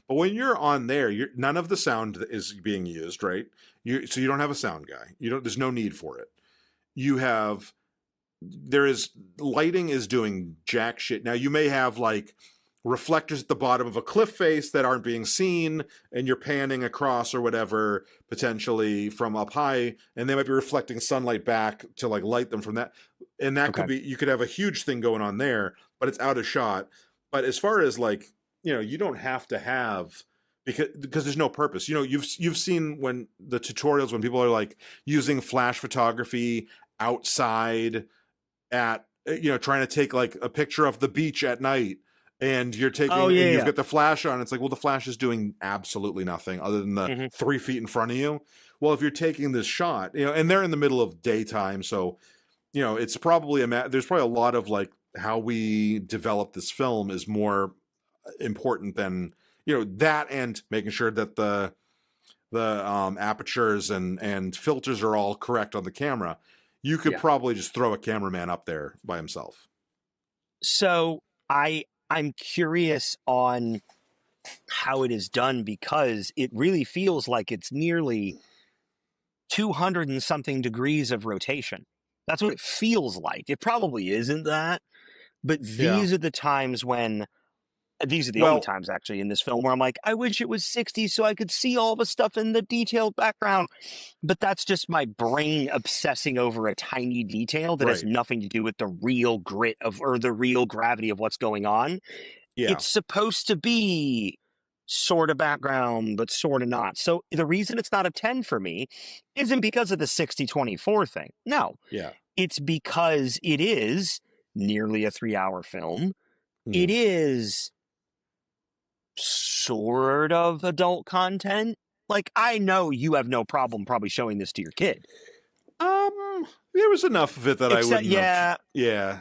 But when you're on there, none of the sound is being used, right? So you don't have a sound guy. You don't. There's no need for it. You have there is lighting is doing jack shit. Now you may have like reflectors at the bottom of a cliff face that aren't being seen, and you're panning across or whatever potentially from up high, and they might be reflecting sunlight back to like light them from that. And that could Okay. be, you could have a huge thing going on there, but it's out of shot. But as far as like, you don't have to have, because there's no purpose. You've seen when the tutorials, when people are like using flash photography outside at, trying to take like a picture of the beach at night, and Oh and you've yeah, got the flash on. It's like, well, the flash is doing absolutely nothing other than the yeah. 3 feet in front of you. Well, if you're taking this shot, and they're in the middle of daytime, so it's probably there's probably a lot of like how we develop this film is more important than that, and making sure that the apertures and filters are all correct on the camera. You could Yeah. probably just throw a cameraman up there by himself. So I'm curious on how it is done, because it really feels like it's nearly 200 and something degrees of rotation. That's what it feels like. It probably isn't that, but Yeah. these are the times when these are the only Well, times actually in this film where I'm like, I wish it was 60 so I could see all the stuff in the detailed background. But that's just my brain obsessing over a tiny detail that has right. nothing to do with the real grit of, or the real gravity of what's going on. Yeah. It's supposed to be sort of background, but sort of not. So the reason it's not a 10 for me isn't because of the 60-24 thing. No, Yeah. it's because it is nearly a 3-hour film. It Mhm. is sort of adult content. Like, I know you have no problem probably showing this to your kid. There was enough of it that I Except, wouldn't have. yeah, Yeah.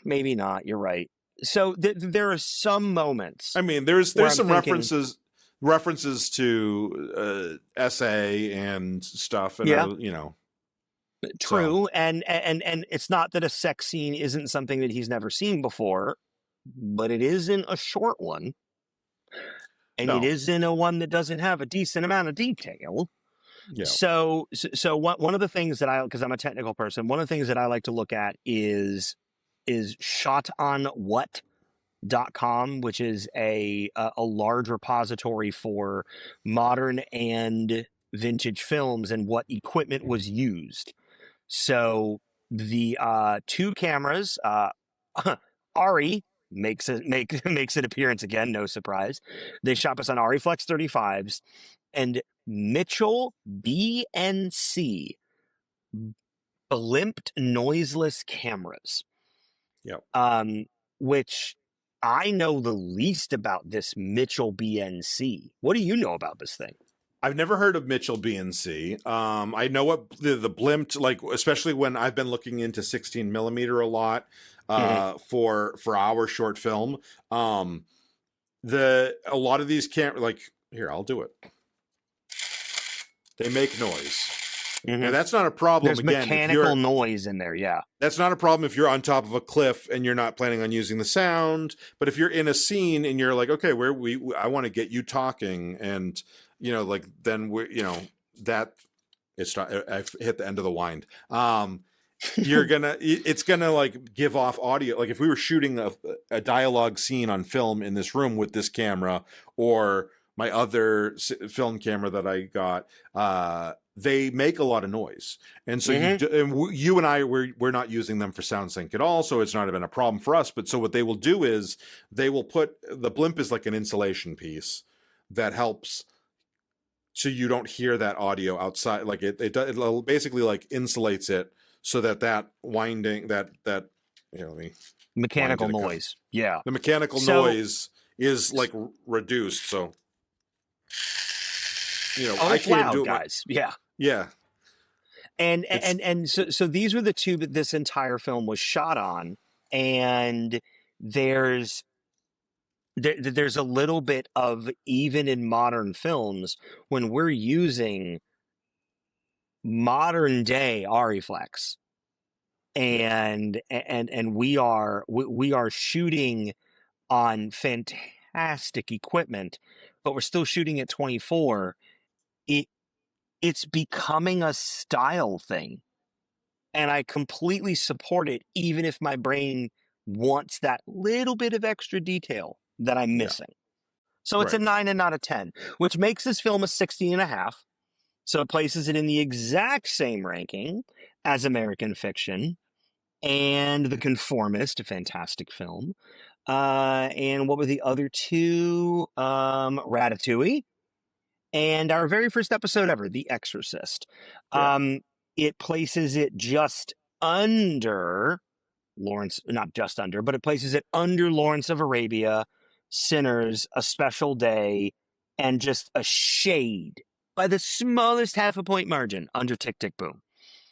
maybe not. You're right. So there are some moments I mean, where there's I'm some thinking, references to essay and stuff, and yeah, so true. And it's not that a sex scene isn't something that he's never seen before, but it isn't a short one. And it no. isn't a one that doesn't have a decent amount of detail. Yeah. So one of the things that because I'm a technical person, one of the things that I like to look at is shotonwhat.com, which is a large repository for modern and vintage films and what equipment was used. So the two cameras, Ari makes an appearance again, no surprise. They shop us on Ari Flex 35s, and Mitchell BNC, blimped noiseless cameras. Yep. Which I know the least about this Mitchell BNC. What do you know about this thing? I've never heard of Mitchell BNC. I know what the blimped, like, especially when I've been looking into 16 millimeter a lot Mhm. for our short film. A lot of these can't, like, here, I'll do it. They make noise. Now Mhm. that's not a problem There's again if mechanical you're noise in there, yeah. that's not a problem if you're on top of a cliff and you're not planning on using the sound. But if you're in a scene and you're like, okay, I want to get you talking, and like, then that I've hit the end of the wind. It's gonna like give off audio. Like if we were shooting a dialogue scene on film in this room with this camera, or my other film camera that I got, they make a lot of noise, and so Mhm. you and I, we're not using them for sound sync at all, so it's not been a problem for us. But so what they will do is they will put the blimp is like an insulation piece that helps, so you don't hear that audio outside. Like it basically like insulates it, so that winding that let me wind Mechanical it. noise. Yeah. The mechanical So, noise is like reduced, so oh, I it's can't loud, do it. guys. Yeah. Yeah, And it's so these were the two that this entire film was shot on, and there's there's a little bit of, even in modern films, when we're using modern day Ariflex, and we are shooting on fantastic equipment, but we're still shooting at 24. It it's becoming a style thing. and I completely support it, even if my brain wants that little bit of extra detail that I'm Yeah. missing. So it's a Right. 9 and not a 10, which makes this film a 16.5. So it places it in the exact same ranking as American Fiction and The Conformist, a fantastic film. And what were the other two? Ratatouille and our very first episode ever, The Exorcist. Yeah. It places it just under Lawrence, not just under, but it places it under Lawrence of Arabia, Sinners, A Special Day, and just a shade by the smallest half a point margin under Tick Tick Boom.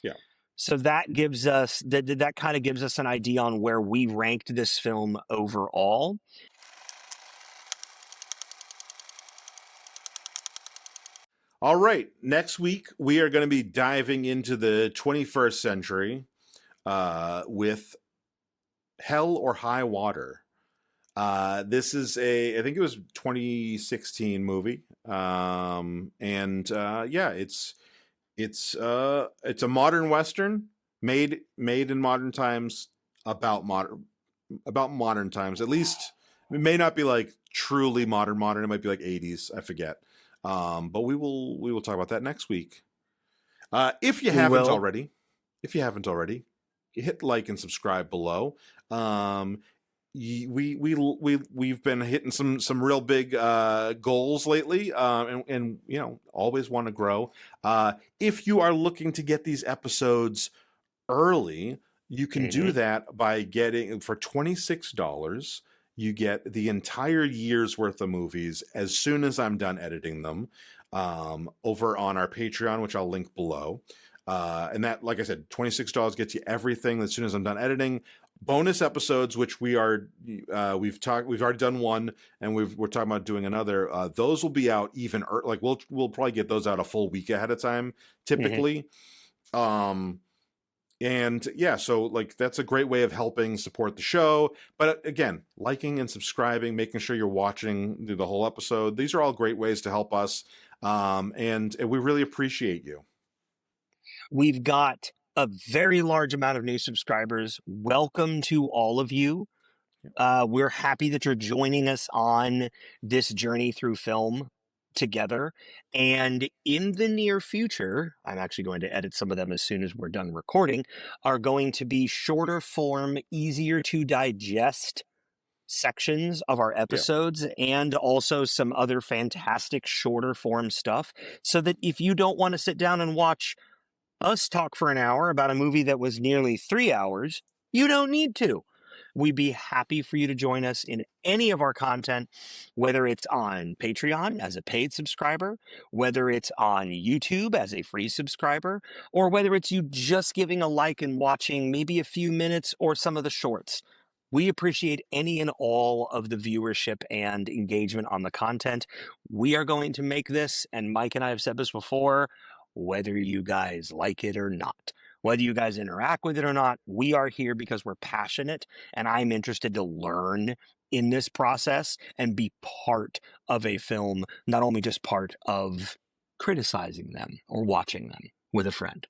Yeah. So that gives us that kind of gives us an idea on where we ranked this film overall. All right. Next week, we are going to be diving into the 21st century with Hell or High Water. This is I think it was 2016 movie. Yeah, it's a modern Western made in modern times about modern times. At least it may not be like truly modern. It might be like 80s. I forget. But we will talk about that next week. If you We haven't will. already, hit like and subscribe below. We've been hitting some real big goals lately, and you know, always want to grow. If you are looking to get these episodes early, you can do Mhm. that by getting, for $26, you get the entire year's worth of movies as soon as I'm done editing them, over on our Patreon, which I'll link below. And that, like I said, $26 gets you everything as soon as I'm done editing. Bonus episodes, which we've already done one, and we're talking about doing another. Those will be out even like we'll probably get those out a full week ahead of time, Mhm. typically. And yeah, so like that's a great way of helping support the show. But again, liking and subscribing, making sure you're watching the whole episode. These are all great ways to help us. And we really appreciate you. We've got a very large amount of new subscribers. Welcome to all of you. We're happy that you're joining us on this journey through film together. And in the near future, I'm actually going to edit some of them as soon as we're done recording, are going to be shorter form, easier to digest sections of our Yeah. episodes and also some other fantastic shorter form stuff so that if you don't want to sit down and watch us talk for an hour about a movie that was nearly 3 hours, you don't need to. We'd be happy for you to join us in any of our content, whether it's on Patreon as a paid subscriber, whether it's on YouTube as a free subscriber, or whether it's you just giving a like and watching maybe a few minutes or some of the shorts. We appreciate any and all of the viewership and engagement on the content. We are going to make this, and Mike and I have said this before, whether you guys like it or not. Whether you guys interact with it or not, we are here because we're passionate, and I'm interested to learn in this process and be part of a film, not only just part of criticizing them or watching them with a friend.